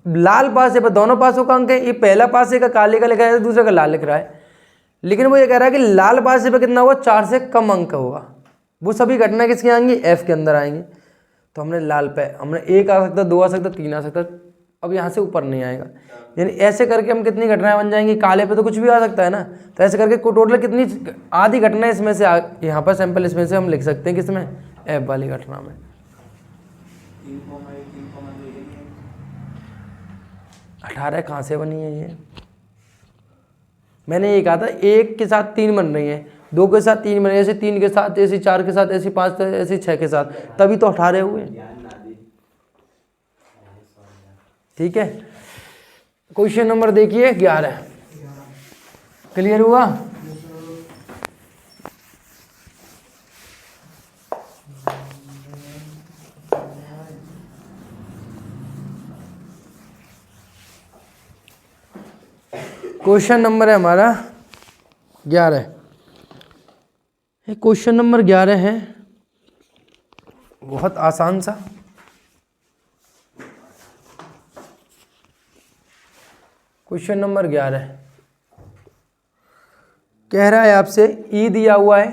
[SPEAKER 1] लाल पासे पर दोनों पासों का अंक है। ये पहला पासे का काले का लिखा है, दूसरे का लाल लिख रहा है, लेकिन वो ये कह रहा है कि लाल पासे पे कितना होगा, 4 से कम अंक होगा। वो सभी घटना किसकी आएंगी, एफ के अंदर आएंगी। तो हमने लाल पे हमने 1 आ सकता, 2 आ सकता, 3 आ सकता, अब यहाँ से ऊपर नहीं आएगा। यानी ऐसे करके हम कितनी घटनाएं बन जाएंगी, काले पे तो कुछ भी आ सकता है ना, तो ऐसे करके टोटल कितनी आधी घटनाएं इसमें से यहाँ पर सैंपल इसमें से हम लिख सकते हैं किसमें, एफ वाली घटना में। 18 कहाँ से बनी है ये? मैंने ये कहा था 1 के साथ 3 बन रही है, 2 के साथ 3 बन रही है, ऐसे 3 के साथ, ऐसे 4 के साथ, ऐसे 5, ऐसे 6 के साथ, तभी तो 18 हुए। ठीक है, क्वेश्चन नंबर देखिए 11। क्लियर हुआ? क्वेश्चन नंबर है हमारा 11। क्वेश्चन नंबर 11 है बहुत आसान सा। क्वेश्चन नंबर 11 कह रहा है आपसे ई दिया हुआ है,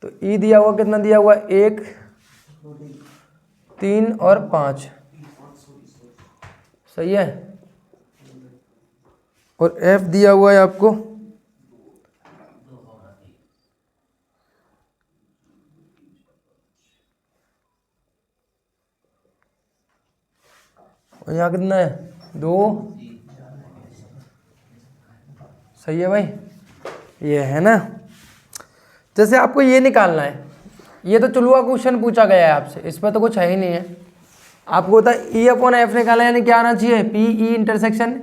[SPEAKER 1] तो ई दिया हुआ कितना दिया हुआ है, 1 3 और 5, सही है। और एफ दिया हुआ है आपको और यहाँ कितना है, 2, सही है भाई, ये है ना। जैसे आपको ये निकालना है, ये तो चुलुआ क्वेश्चन पूछा गया है आपसे, इस पर तो कुछ है ही नहीं है। आपको होता है ई अपॉन एफ निकालना, यानी क्या आना चाहिए, P E intersection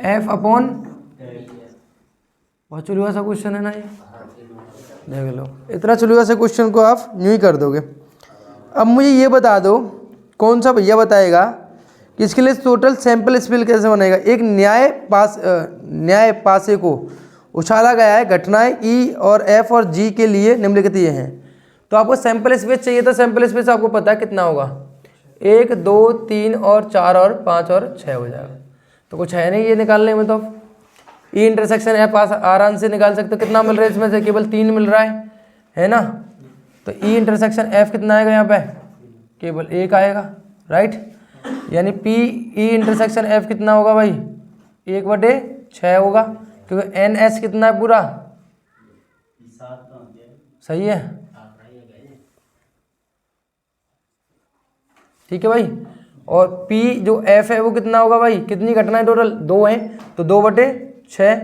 [SPEAKER 1] F upon, बहुत चुलुआ सा क्वेश्चन है ना ये, देख लो, इतना चुलुआ सा क्वेश्चन को आप यूं ही कर दोगे। अब मुझे ये बता दो, कौन सा भैया बताएगा कि इसके लिए टोटल सैंपल स्पेल कैसे बनेगा। एक न्याय पासे को उछाला गया है, घटनाएं ई और एफ और जी के लिए निम्नलिखित ये हैं। तो आपको सैंपल स्पेस चाहिए था, सैंपल स्पेस आपको पता है कितना होगा, 1 2 3 और 4 और 5 और 6 हो जाएगा। तो कुछ है नहीं ये निकालने में, तो ई इंटरसेक्शन एफ आराम से निकाल सकते हो। कितना मिल रहा है इसमें से, केवल 3 मिल रहा है ना। तो ई इंटरसेक्शन एफ कितना आएगा यहाँ पे, केवल 1 आएगा, राइट। यानी पी ई इंटरसेक्शन एफ कितना होगा भाई, 1/6 होगा, क्योंकि एन एस कितना है पूरा, सही है, ठीक है भाई। और P जो F है वो कितना होगा भाई, कितनी घटनाएं टोटल, 2 हैं, तो 2/6।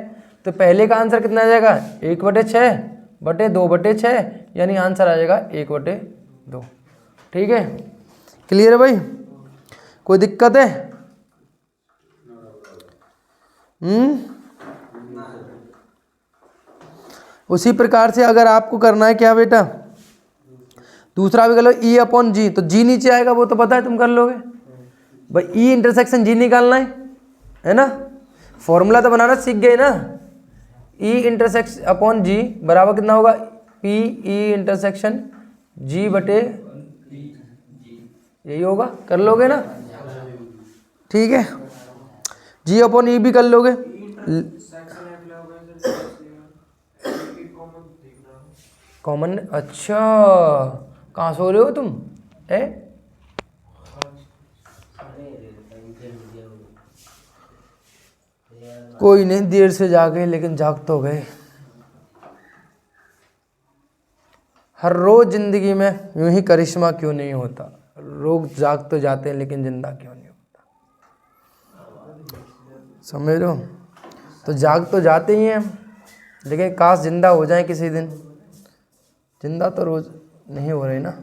[SPEAKER 1] तो पहले का आंसर कितना आ जाएगा, 1/6/2/6, यानी आंसर आ जाएगा 1/2। ठीक है, क्लियर है भाई, कोई दिक्कत है? उसी प्रकार से अगर आपको करना है क्या बेटा, दूसरा भी कर लो, ई अपॉन जी, तो जी नीचे आएगा, वो तो पता है तुम कर लोगे भाई। ई इंटरसेक्शन जी निकालना है ना, फॉर्मूला तो बनाना सीख गए ना, ई इंटरसेक्शन अपॉन जी बराबर कितना होगा, पी ई इंटरसेक्शन जी बटे, यही होगा, कर लोगे ना, ठीक है। जी अपॉन ई भी कर लोगे, कॉमन, अच्छा कहाँ सो रहे हो तुम है? कोई नहीं, देर से जागे लेकिन जाग तो गए। हर रोज जिंदगी में यूं ही करिश्मा क्यों नहीं होता, लोग जाग तो जाते हैं लेकिन जिंदा क्यों नहीं होता, समझ लो। तो जाग तो जाते ही हैं लेकिन काश जिंदा हो जाए किसी दिन, जिंदा तो रोज नहीं हो रहे ना।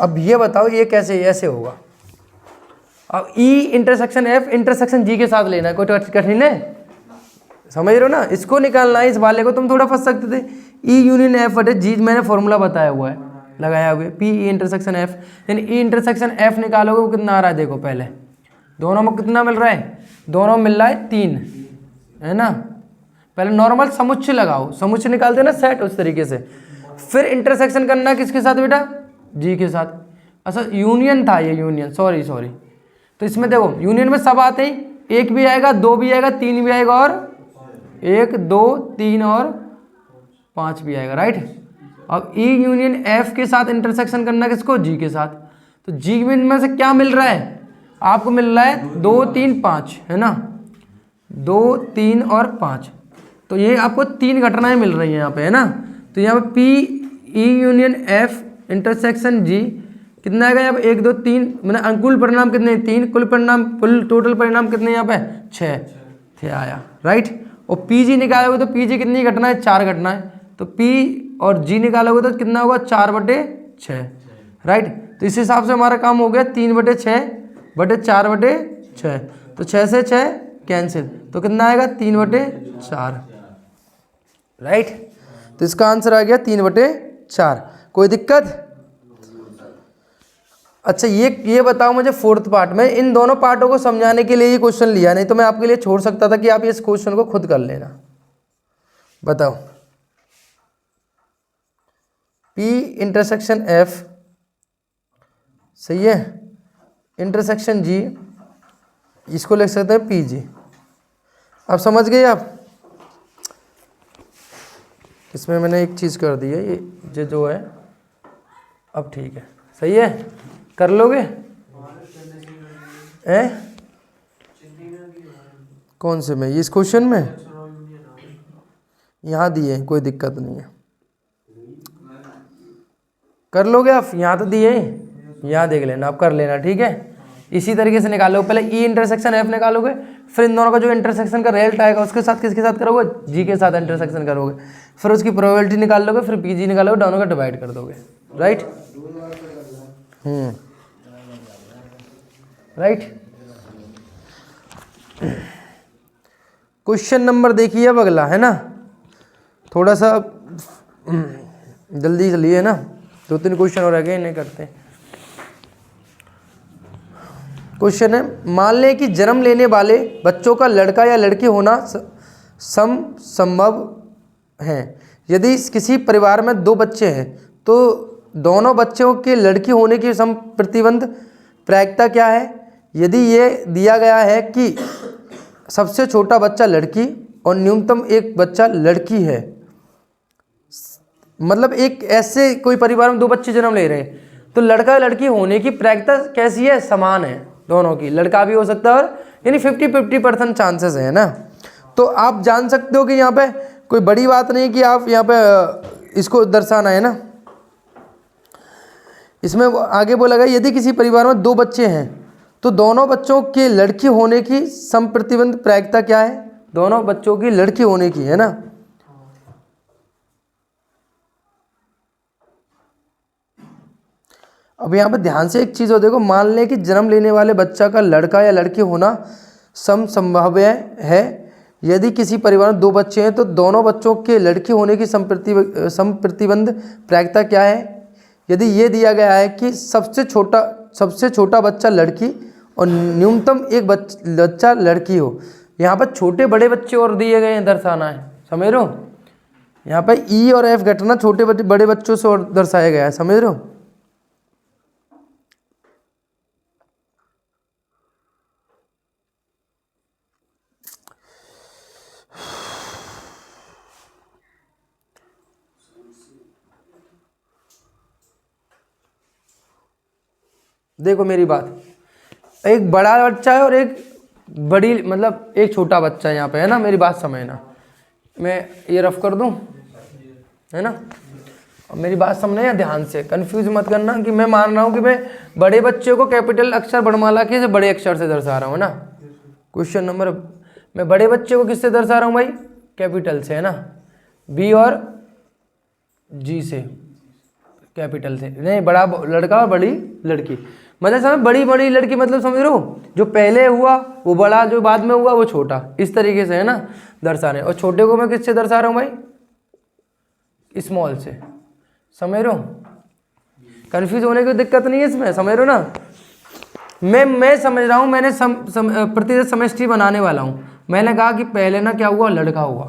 [SPEAKER 1] अब ये बताओ ये कैसे ऐसे होगा। अब E intersection F intersection G के साथ लेना है, कोई कठिन है, समझ रहे हो ना, इसको निकालना है। इस वाले को तुम थोड़ा फंस सकते थे। E यूनियन F बटे G मैंने फॉर्मूला बताया हुआ है, लगाया हुआ है, P E इंटरसेक्शन F, यानी E इंटरसेक्शन F निकालोगे वो कितना आ रहा है, देखो पहले दोनों में कितना मिल रहा है, दोनों में मिल रहा है 3, है ना। पहले नॉर्मल समुच्चय लगाओ, समुच्चय निकालते हैं ना सेट, उस तरीके से। फिर इंटरसेक्शन करना किसके साथ बेटा, जी के साथ। अच्छा यूनियन था ये, यूनियन, सॉरी। तो इसमें देखो यूनियन में सब आते हैं, एक भी आएगा, दो भी आएगा, तीन भी आएगा, और 1 2 3 और 5 भी आएगा, राइट। अब ई यूनियन एफ के साथ इंटरसेक्शन करना किसको, जी के साथ। तो जी में से क्या मिल रहा है आपको, मिल रहा है 2 3 5, है ना, 2 3 और 5। तो ये आपको 3 घटनाएं मिल रही हैं यहाँ पे, है ना। तो यहाँ पे P E union F intersection G कितना आएगा यहाँ पे, 1 2 3, मैंने अनुकूल परिणाम कितने, 3, कुल परिणाम, कुल टोटल परिणाम कितने यहाँ पे 6 आया, राइट। और पी जी निकालोगे तो पी जी कितनी घटना है, 4 घटनाएं। तो पी और जी निकालोगे तो कितना होगा, 4/6, राइट। तो इस हिसाब से हमारा काम हो गया 3/6 बटे 4/6। तो 6 से 6 कैंसिल, तो कितना आएगा 3/4, राइट। तो इसका आंसर आ गया 3/4। कोई दिक्कत? अच्छा ये बताओ मुझे, फोर्थ पार्ट में इन दोनों पार्टों को समझाने के लिए ये क्वेश्चन लिया, नहीं तो मैं आपके लिए छोड़ सकता था कि आप इस क्वेश्चन को खुद कर लेना। बताओ P इंटरसेक्शन F सही है, इंटरसेक्शन G, इसको लिख सकते हैं PG। अब समझ गए आप? इसमें मैंने एक चीज़ कर दी है, ये जो है अब ठीक है, सही है, कर लोगे हैं? कौन से में, इस क्वेश्चन में यहाँ दिए हैं, कोई दिक्कत नहीं है, कर लोगे आप, यहाँ तो दिए हैं, यहाँ देख लेना, आप कर लेना, ठीक है। इसी तरीके से निकालोगे, पहले ई इंटरसेक्शन एफ निकालोगे, फिर इन दोनों का जो इंटरसेक्शन का रिजल्ट आएगा उसके साथ किसके साथ करोगे, जी के साथ इंटरसेक्शन करोगे, फिर उसकी प्रोबेबिलिटी निकाल लोगे, फिर पीजी निकालोगे, दोनों का डिवाइड कर दोगे, राइट। राइट। क्वेश्चन नंबर देखिए अब अगला, है ना, थोड़ा सा जल्दी चलिए ना, 2-3 क्वेश्चन और आगे इन्हें करते हैं। क्वेश्चन है, मान लें कि जन्म लेने वाले बच्चों का लड़का या लड़की होना संभव है। यदि किसी परिवार में 2 बच्चे हैं तो दोनों बच्चों के लड़की होने की प्रतिबंध प्रायिकता क्या है। यदि ये दिया गया है कि सबसे छोटा बच्चा लड़की और न्यूनतम एक बच्चा लड़की है, मतलब एक ऐसे कोई परिवार में 2 बच्चे जन्म ले रहे हैं तो लड़का लड़की होने की प्रायिकता कैसी है, समान है दोनों की, लड़का भी हो सकता है और यानी 50-50% चांसेस है ना। तो आप जान सकते हो कि यहाँ पे कोई बड़ी बात नहीं कि आप यहाँ पे इसको दर्शाना है ना। इसमें आगे बोला गया यदि किसी परिवार में 2 बच्चे हैं तो दोनों बच्चों के लड़की होने की समप्रतिबंध प्रायिकता क्या है, दोनों बच्चों की लड़की होने की, है ना। अब यहाँ पे ध्यान से एक चीज़ हो, देखो, मान लें कि जन्म लेने वाले बच्चा का लड़का या लड़की होना संभव है। यदि किसी परिवार में 2 बच्चे हैं तो दोनों बच्चों के लड़की होने की समप्रतिबंध प्रायिकता क्या है। यदि ये दिया गया है कि सबसे छोटा बच्चा लड़की और न्यूनतम एक बच्चा लड़की हो, यहाँ पर छोटे बड़े बच्चे और दिए गए हैं, दर्शाना है, समझ रहे हो। यहाँ पर ई और एफ घटना छोटे बड़े बच्चों से और दर्शाया गया है, समझ रहे हो। देखो मेरी बात, एक बड़ा बच्चा है और एक बड़ी मतलब एक छोटा बच्चा यहाँ पे है ना, मेरी बात समझना। मैं ये रफ कर दूँ, है ना, और मेरी बात समझना या ध्यान से, कंफ्यूज मत करना कि मैं मान रहा हूँ कि मैं बड़े बच्चे को कैपिटल अक्षर वर्णमाला के बड़े अक्षर से दर्शा रहा हूँ, है ना। क्वेश्चन नंबर, मैं बड़े बच्चे को किससे दर्शा रहा हूँ भाई, कैपिटल से, है ना, बी और जी से, कैपिटल से, नहीं बड़ा लड़का और बड़ी लड़की, मतलब समझ, बड़ी लड़की मतलब समझ रहे हो, जो पहले हुआ वो बड़ा, जो बाद में हुआ वो छोटा, इस तरीके से, है ना, दर्शा रहे हैं। और छोटे को मैं किससे दर्शा रहा हूँ भाई, स्मॉल से, समझ रहे हो। कंफ्यूज होने की दिक्कत नहीं है इसमें, समझ रहे हो ना। मैं समझ रहा हूँ, मैंने प्रतिशत समष्टि बनाने वाला हूँ। मैंने कहा कि पहले ना क्या हुआ, लड़का हुआ,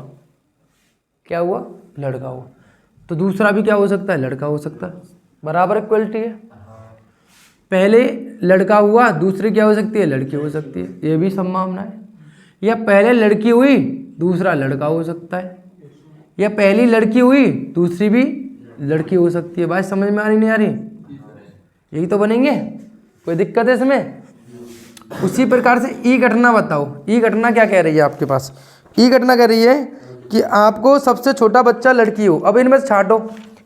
[SPEAKER 1] क्या हुआ, लड़का हुआ, तो दूसरा भी क्या हो सकता है, लड़का हो सकता है, बराबर इक्वलिटी है। पहले लड़का हुआ, दूसरी क्या हो सकती है, लड़की हो सकती है, ये भी संभावना है। या पहले लड़की हुई, दूसरा लड़का हो सकता है, या पहली लड़की हुई, दूसरी भी लड़की हो सकती है। बात समझ में आ रही नहीं आ रही, यही तो बनेंगे, कोई दिक्कत है इसमें। उसी प्रकार से ई घटना बताओ, ई घटना क्या कह रही है आपके पास, ई घटना कह रही है कि आपको सबसे छोटा बच्चा लड़की हो। अब इनमें से छांटो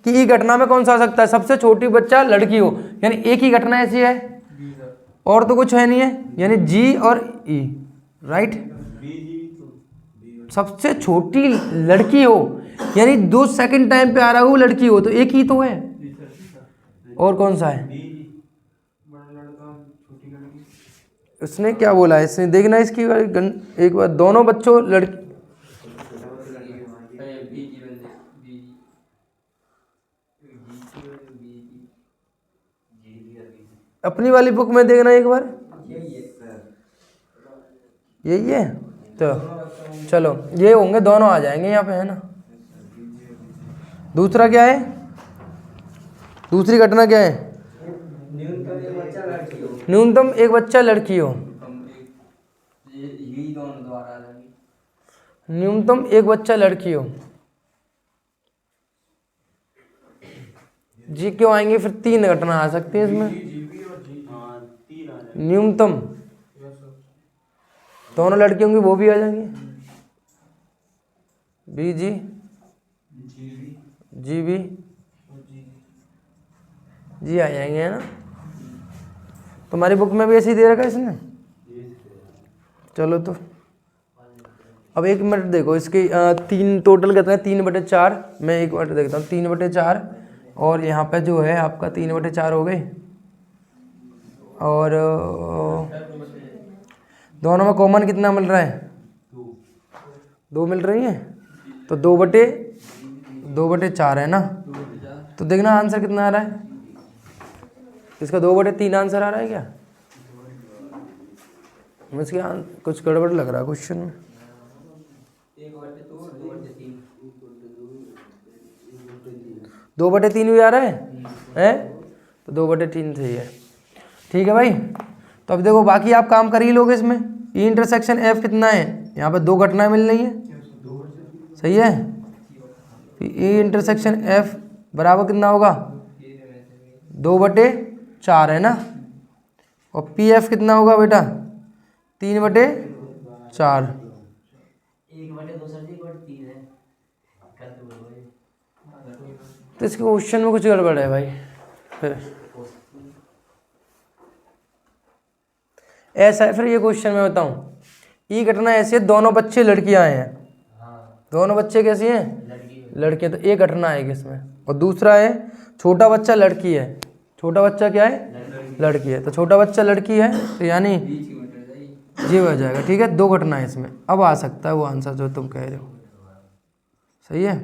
[SPEAKER 1] कि ई घटना में कौन सा आ सकता है, सबसे छोटी बच्चा लड़की हो, यानी एक ही घटना ऐसी है और तो कुछ है नहीं है, यानी जी और ई, राइट। सबसे छोटी लड़की हो यानी 2 सेकंड टाइम पे आ रहा हो लड़की हो, तो एक ही तो है, और कौन सा है। उसने क्या बोला है, इसने देखना इसकी एक बार, दोनों बच्चों लड़की, अपनी वाली बुक में देखना एक बार, यही है, तो चलो ये होंगे, दोनों आ जाएंगे यहाँ पे, है ना। दूसरा क्या है, दूसरी घटना क्या है, न्यूनतम एक बच्चा लड़की हो, न्यूनतम एक बच्चा लड़की हो, जी क्यों आएंगे फिर, 3 घटना आ सकती है इसमें। न्यूनतम दोनों लड़की होंगी, वो भी आ जाएंगी, बी जी, जी भी, जी आ जाएंगे, है ना। तुम्हारी बुक में भी ऐसे ही दे रखा है इसने, चलो तो अब 1 मिनट देखो इसकी 3 टोटल कितना है, 3/4, मैं एक बार देखता हूँ, 3/4 और यहाँ पे जो है आपका 3/4 हो गए, और दोनों में कॉमन कितना मिल रहा है, 2 मिल रही है, तो 2/4 है ना। तो देखना आंसर कितना आ रहा है इसका, 2/3 आंसर आ रहा है क्या, इसके कुछ गड़बड़ लग रहा है क्वेश्चन में। 2/3 भी आ रहा है तो 2/3 सही है, ठीक है भाई। तो अब देखो बाकी आप काम कर ही लोगे इसमें। ई इंटरसेक्शन एफ कितना है, यहाँ पे 2 घटनाएं मिल रही है, सही है। ई इंटरसेक्शन एफ बराबर कितना होगा, 2/4 है ना, और पी एफ कितना होगा बेटा, 3/4। तो इसके क्वेश्चन में कुछ गड़बड़ है भाई, फिर ऐसा है। फिर ये क्वेश्चन मैं बताऊं, ई घटना ऐसी है, दोनों बच्चे लड़कियां हैं, दोनों बच्चे कैसी हैं, लड़के, तो एक घटना आएगी इसमें। और दूसरा है छोटा बच्चा लड़की है, छोटा बच्चा क्या है, लड़की है, तो छोटा बच्चा लड़की है, तो यानी जी हो जाएगा, ठीक है। 2 घटना है इसमें, अब आ सकता है वो आंसर जो तुम कह रहे हो, सही है।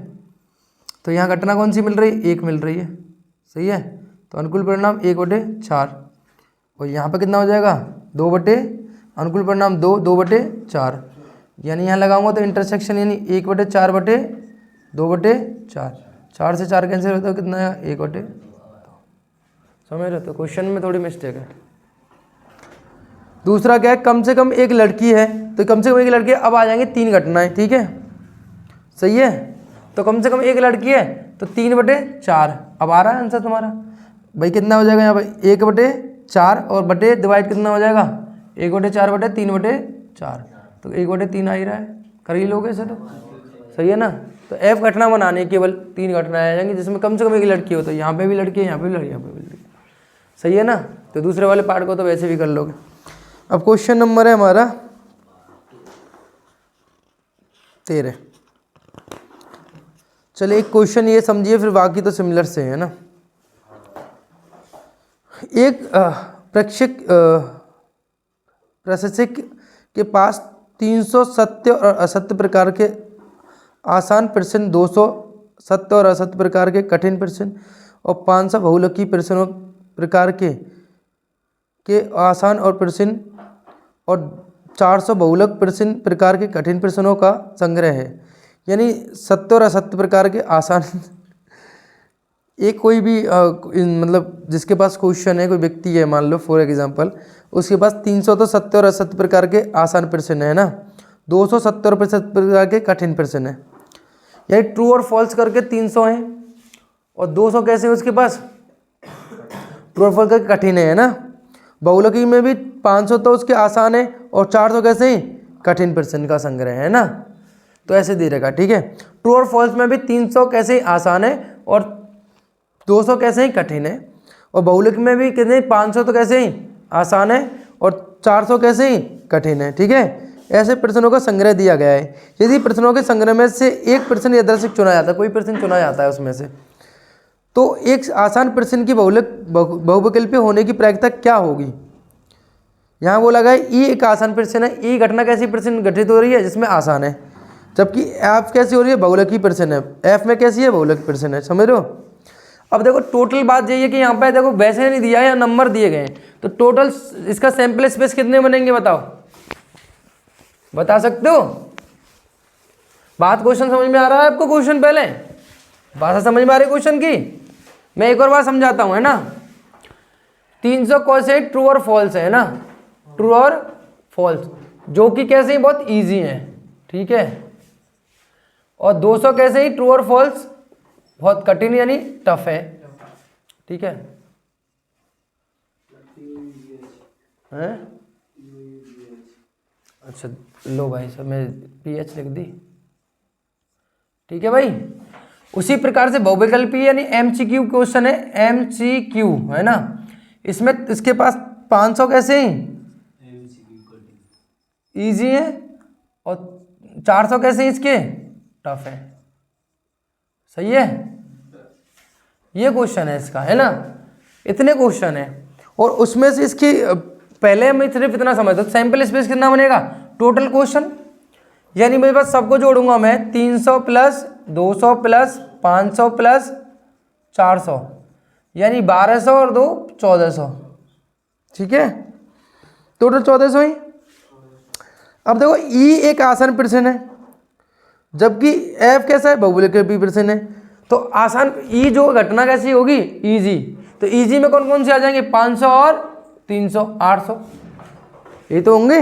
[SPEAKER 1] तो यहाँ घटना कौन सी मिल रही है, 1 मिल रही है, सही है। तो अनुकूल परिणाम 1/4, और यहाँ पे कितना हो जाएगा, 2 अनुकूल परिणाम 2/4, यानी यहाँ लगाऊंगा तो इंटरसेक्शन यानी 1/4/2/4, 4 से 4 कैंसिल होता है, कितना है 1/2। समझ रहे? तो क्वेश्चन में थोड़ी मिस्टेक है। दूसरा क्या है, कम से कम एक लड़की है, तो कम से कम एक लड़की है, अब आ जाएंगे 3 घटनाएं, ठीक है, सही है। तो कम से कम एक लड़की है तो 3/4, अब आ रहा है आंसर तुम्हारा भाई, कितना हो जाएगा यहाँ पर 1/4 और बटे डिवाइड कितना हो जाएगा 1/4/3/4, तो 1/3 आ ही रहा है, कर ही लोगे इसे तो, सही है ना। तो F घटना बनानी है, केवल 3 घटनाएं आ जाएंगी जिसमें कम से कम एक लड़की हो, तो यहाँ पे भी लड़की है, यहाँ पे भी लड़की, यहाँ पे भी लड़की, सही है ना। तो दूसरे वाले पार्ट को तो वैसे भी कर लोगे। अब क्वेश्चन नंबर है हमारा 13। चलिए एक क्वेश्चन ये समझिए, फिर बाकी तो सिमिलर से है ना। एक प्रशिक्षक के पास 300 सत्य और असत्य प्रकार के आसान प्रश्न, 200 सत्य और असत्य प्रकार के कठिन प्रश्न और 500 बहुलकी प्रश्नों प्रकार के आसान और प्रश्न और 400 बहुलक प्रश्न प्रकार के कठिन प्रश्नों का संग्रह है। यानी सत्य और असत्य प्रकार के आसान एक कोई भी मतलब जिसके पास क्वेश्चन है, कोई व्यक्ति है मान लो फॉर एग्जांपल, उसके पास 300 तो सत्य और असत्य प्रकार के आसान प्रश्न है ना, 200 सत्य और असत्य प्रकार के कठिन प्रश्न है। यानी ट्रू और फॉल्स करके 300 हैं और 200 कैसे है उसके पास, ट्रू और फॉल्स करके कठिन है ना। बहुलकी में भी 500 तो उसके आसान है और 400 कैसे ही कठिन प्रश्न का संग्रह है ना। तो ऐसे दे रखा, ठीक है। ट्रू और फॉल्स में भी 300 कैसे ही आसान है और 200 कैसे ही कठिन है, और बहुलक में भी कितने 500 तो कैसे ही आसान है और 400 कैसे ही कठिन है, ठीक है। ऐसे प्रश्नों का संग्रह दिया गया है। यदि प्रश्नों के संग्रह में से एक प्रश्न यादृच्छिक चुना जाता है, कोई प्रश्न चुना जाता है उसमें से, तो एक आसान प्रश्न की बहुविकल्पीय होने की प्रायिकता क्या होगी। यहाँ बोला गया ई एक आसान प्रश्न है, ई घटना कैसी प्रश्न घटित हो रही है जिसमें आसान है, जबकि एफ कैसी हो रही है बहुलकी प्रश्न है, एफ में कैसी है बहुलकी प्रश्न है, समझ रहे हो। अब देखो टोटल बात यही है कि यहाँ पे देखो वैसे नहीं दिया है या नंबर दिए गए हैं, तो टोटल इसका सैंपल स्पेस कितने बनेंगे बताओ, बता सकते हो। बात क्वेश्चन समझ में आ रहा है आपको, क्वेश्चन पहले भाषा समझ में आ रही है क्वेश्चन की। मैं एक और बार समझाता हूँ, है ना। 300 कौन से ट्रू और फॉल्स है ना, ट्रू और फॉल्स, जो कि कैसे ही बहुत इजी है, ठीक है। और 200 कैसे ही ट्रू और फॉल्स बहुत कठिन यानी टफ है, ठीक है। हैं? अच्छा लो भाई सब मैं PH लिख दी, ठीक है भाई। उसी प्रकार से बहुविकल्पी यानी MCQ क्वेश्चन है, MCQ है ना, इसमें इसके पास 500 कैसे ही इजी है और 400 कैसे इसके टफ है, सही है। ये क्वेश्चन है इसका, है ना, इतने क्वेश्चन है। और उसमें से इसकी पहले मैं सिर्फ इतना समझता हूँ, सैंपल स्पेस कितना बनेगा टोटल क्वेश्चन, यानी मेरे पास सबको जोड़ूंगा मैं 300 प्लस 200 प्लस 500 प्लस 400 यानी 1200 और 2 1400, ठीक है, टोटल 1400 ही। अब देखो ई एक आसान प्रश्न है, जबकि एफ कैसा है बहुविकल्पी प्रश्न है। तो आसान ई जो घटना कैसी होगी इजी, तो इजी में कौन कौन से आ जाएंगे 500 और 300 800, ये तो होंगे,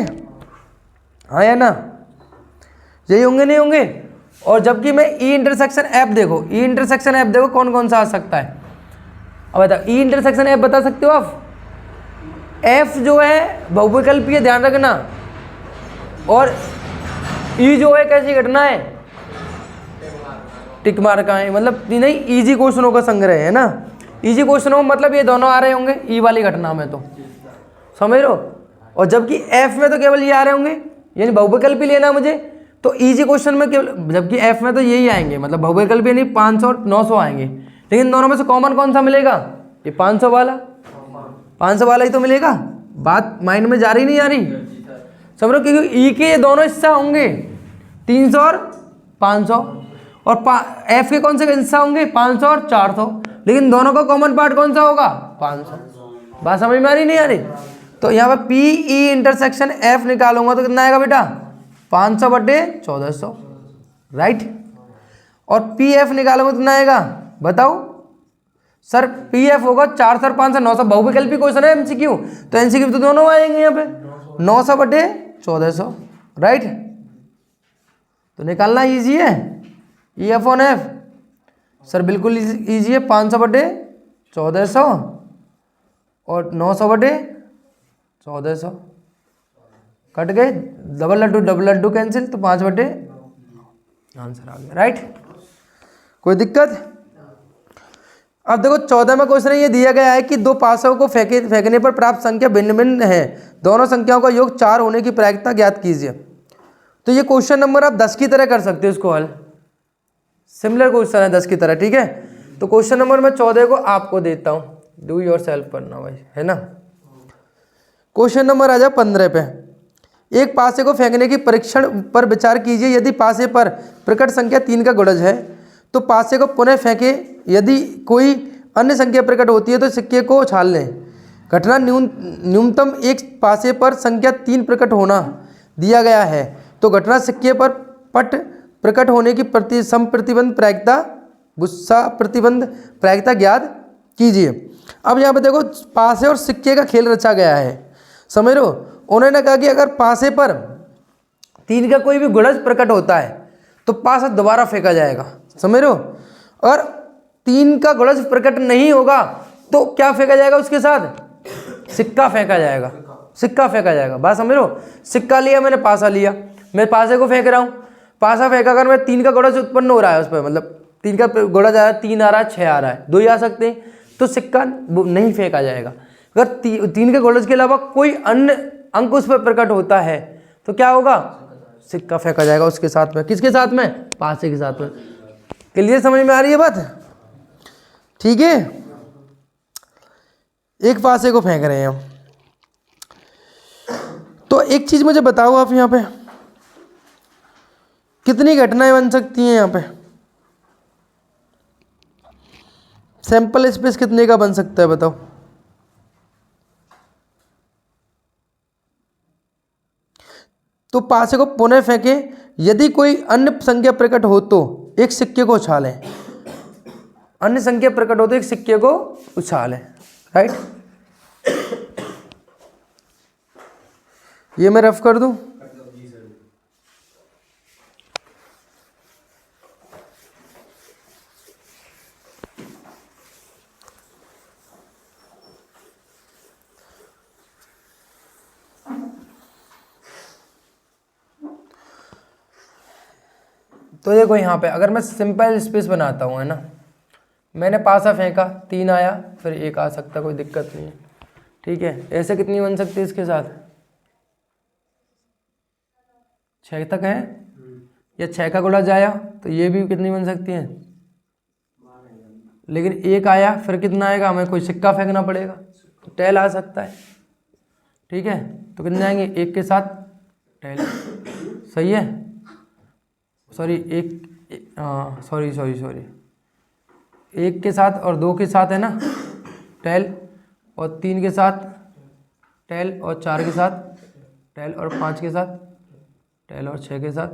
[SPEAKER 1] हाँ या ना, यही होंगे नहीं होंगे। और जबकि मैं ई इंटरसेक्शन एफ देखो, ई इंटरसेक्शन एफ देखो कौन कौन सा आ सकता है। अब बताओ ई इंटरसेक्शन एफ बता सकते हो आप। एफ जो है बहुविकल्पीय ध्यान रखना, और ई जो है कैसी घटना है टिक मार का है, मतलब नहीं इजी क्वेश्चनों का संग्रह है ना। इजी क्वेश्चनों में मतलब ये दोनों आ रहे होंगे ई वाली घटना में, तो समझ लो। और जबकि एफ में तो केवल ये आ रहे होंगे, यानी बहुविकल्पी लेना मुझे, तो इजी क्वेश्चन में केवल, जबकि एफ में तो यही आएंगे, मतलब बहुविकल्पी यानी 500 और 900 आएंगे, लेकिन दोनों में से कॉमन कौन सा मिलेगा, ये 500 वाला, 500 वाला ही तो मिलेगा। बात माइंड में जा रही नहीं आ रही, समझो, क्योंकि ई के ये दोनों हिस्सा होंगे 300 और 500, और एफ के कौन से हिस्सा होंगे 500 और 400, लेकिन दोनों का कॉमन पार्ट कौन सा होगा 500। बात समझ में आ रही नहीं आ रही। तो यहाँ पर पी ई इंटरसेक्शन एफ निकालूंगा तो कितना आएगा बेटा 500/1400, राइट। और PF निकालोगे कितना आएगा बताओ सर? PF होगा 4 सर 5 सर 900, बहुविकल्पी क्वेश्चन है MCQ, तो MCQ तो दोनों आएंगे यहाँ पे 900/1400, राइट। तो निकालना इजी है EF/F सर, बिल्कुल इजी है। 500/1400 और 900/1400 कट गए, डबल लड्डू कैंसिल, तो 5 बटे आंसर आ गया, राइट। कोई दिक्कत? अब देखो 14वां क्वेश्चन ये दिया गया है कि दो पासों को फेंकने पर प्राप्त संख्या भिन्न भिन्न है, दोनों संख्याओं का योग 4 होने की प्रायिकता ज्ञात कीजिए। तो ये क्वेश्चन नंबर आप 10 की तरह कर सकते हो इसको हल, सिमिलर क्वेश्चन है 10 की तरह, ठीक है। तो क्वेश्चन नंबर मैं 14 को आपको देता हूँ, डू योर सेल्फ करना भाई, है ना। क्वेश्चन नंबर आ जाए 15 पे। एक पासे को फेंकने की परीक्षण पर विचार कीजिए। यदि पासे पर प्रकट संख्या 3 का गुणज है तो पासे को पुनः फेंके, यदि कोई अन्य संख्या प्रकट होती है तो सिक्के को उछाल लें। घटना न्यूनतम एक पासे पर संख्या 3 प्रकट होना दिया गया है, तो घटना सिक्के पर पट प्रकट होने की समप्रतिबंध प्रायिकता, गुस्सा प्रतिबंध प्रायिकता ज्ञात कीजिए। अब यहाँ पे देखो पासे और सिक्के का खेल रचा गया है, समझ लो। उन्होंने कहा कि अगर पासे पर 3 का कोई भी गुणज प्रकट होता है तो पासा दोबारा फेंका जाएगा, समझ लो। और 3 का गुणज प्रकट नहीं होगा तो क्या फेंका जाएगा? उसके साथ सिक्का फेंका जाएगा, सिक्का फेंका जाएगा, बात समझ लो। सिक्का लिया मैंने, पासा लिया, मैं पासे को फेंक रहा हूँ, पासा फेंका कर मैं 3 का गुणज उत्पन्न हो रहा है उस पर, मतलब 3 का गुणज आ रहा है, 3 आ रहा है, 6 आ रहा है, 2 ही आ सकते हैं, तो सिक्का नहीं फेंका जाएगा। अगर 3 के गुणज के अलावा कोई अन्य अंक उस पर प्रकट होता है तो क्या होगा? सिक्का फेंका जाएगा उसके साथ में। किसके साथ में? पासे के साथ में। क्लियर, समझ में आ रही है बात? ठीक है, एक पासे को फेंक रहे हैं हम। तो एक चीज मुझे बताओ आप, यहाँ पे कितनी घटनाएं बन सकती हैं? यहाँ पे सैंपल स्पेस कितने का बन सकता है बताओ? तो पासे को पुनः फेंके, यदि कोई अन्य संख्या प्रकट हो तो एक सिक्के को उछालें। अन्य संख्या प्रकट हो तो एक सिक्के को उछालें, राइट। ये मैं रफ कर दूं। तो देखो यहाँ पे अगर मैं सिंपल स्पेस बनाता हूँ, है ना, मैंने पासा फेंका, 3 आया, फिर 1 आ सकता, कोई दिक्कत नहीं है, ठीक है। ऐसे कितनी बन सकती है इसके साथ? 6 तक है, या 6 का गुणज आया तो ये भी कितनी बन सकती है? लेकिन 1 आया, फिर कितना आएगा? हमें कोई सिक्का फेंकना पड़ेगा, तो टेल आ सकता है, ठीक है। तो कितने आएंगे? 1 के साथ टेल, सही है। सॉरी 1 के साथ और 2 के साथ है ना टेल, और 3 के साथ टेल, और 4 के साथ टेल, और 5 के साथ टेल, और 6 के साथ,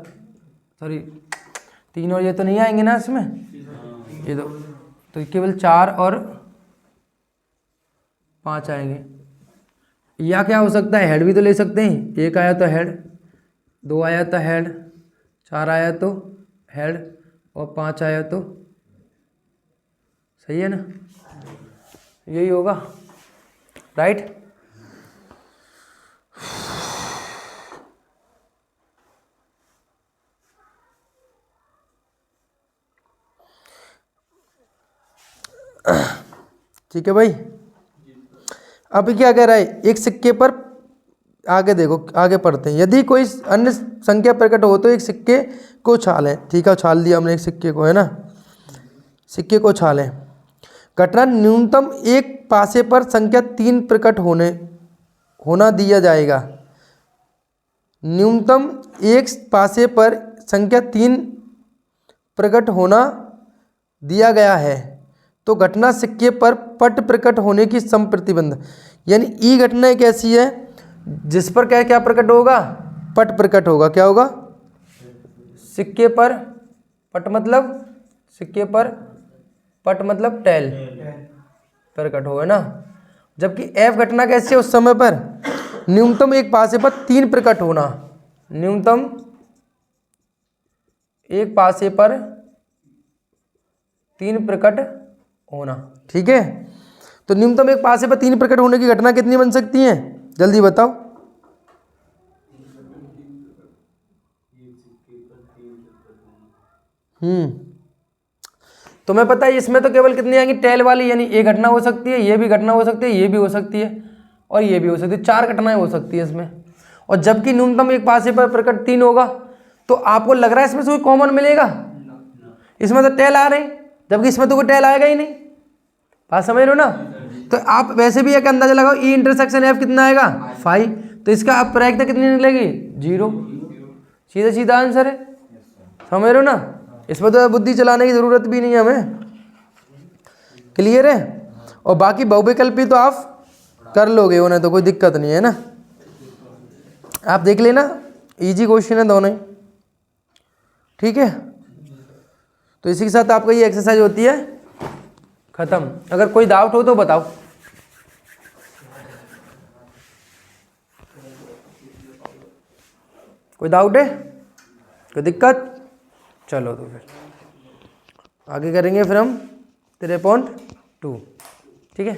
[SPEAKER 1] सॉरी 3 और ये तो नहीं आएंगे ना इसमें, ये तो केवल 4 और 5 आएंगे। या क्या हो सकता है? हेड भी तो ले सकते हैं। 1 आया तो हेड, 2 आया तो हेड, 4 आया तो हेड, और 5 आया तो, सही है ना, यही होगा, राइट। ठीक है भाई। अब क्या कह रहा है? एक सिक्के पर, आगे देखो, आगे पढ़ते हैं। यदि कोई अन्य संख्या प्रकट हो तो एक सिक्के को उछालें, ठीक है, उछाल दिया हमने एक सिक्के को, है ना, सिक्के को उछालें। घटना न्यूनतम एक पासे पर संख्या 3 प्रकट होना दिया जाएगा। न्यूनतम एक पासे पर संख्या 3 प्रकट होना दिया गया है, तो घटना सिक्के पर पट प्रकट होने की समप्रतिबंध, यानी ई घटना एक ऐसी है जिस पर क्या क्या प्रकट होगा? पट प्रकट होगा। क्या होगा? सिक्के पर पट मतलब सिक्के पर पट मतलब टेल पर कट हो, है ना। जबकि एफ घटना कैसे उस समय पर न्यूनतम एक पासे पर 3 प्रकट होना, न्यूनतम एक पासे पर 3 प्रकट होना, ठीक है। तो न्यूनतम एक पासे पर 3 प्रकट होने की घटना कितनी बन सकती है, जल्दी बताओ। तुम्हें पता है इसमें तो केवल कितनी आएंगी, टेल वाली, यानी ये घटना हो सकती है, ये भी घटना हो सकती है, ये भी हो सकती है और ये भी हो सकती है, 4 घटनाएं हो सकती है इसमें। और जबकि न्यूनतम एक पासे पर प्रकट 3 होगा, तो आपको लग रहा है इसमें से कोई कॉमन मिलेगा? इसमें तो टेल आ रही, जबकि इसमें तो कोई टेल आएगा ही नहीं। बात समझ लो ना। तो आप वैसे भी एक अंदाजा लगाओ, ई इंटरसेक्शन एफ कितना आएगा 5, तो इसका अब प्रायिकता कितनी निकलेगी 0, सीधा सीधा आंसर है, समझ रहे हो ना। इसमें तो बुद्धि चलाने की जरूरत भी नहीं है हमें, क्लियर है। और बाकी बहुविकल्पी तो आप कर लोगे, उन्हें तो कोई दिक्कत नहीं है ना, आप देख लेना, इजी क्वेश्चन है दोनों ही, ठीक है। तो इसी के साथ आपका ये एक्सरसाइज होती है खत्म। अगर कोई डाउट हो तो बताओ। कोई डाउट है, कोई दिक्कत? चलो तो फिर आगे करेंगे फिर हम 3.2, ठीक है।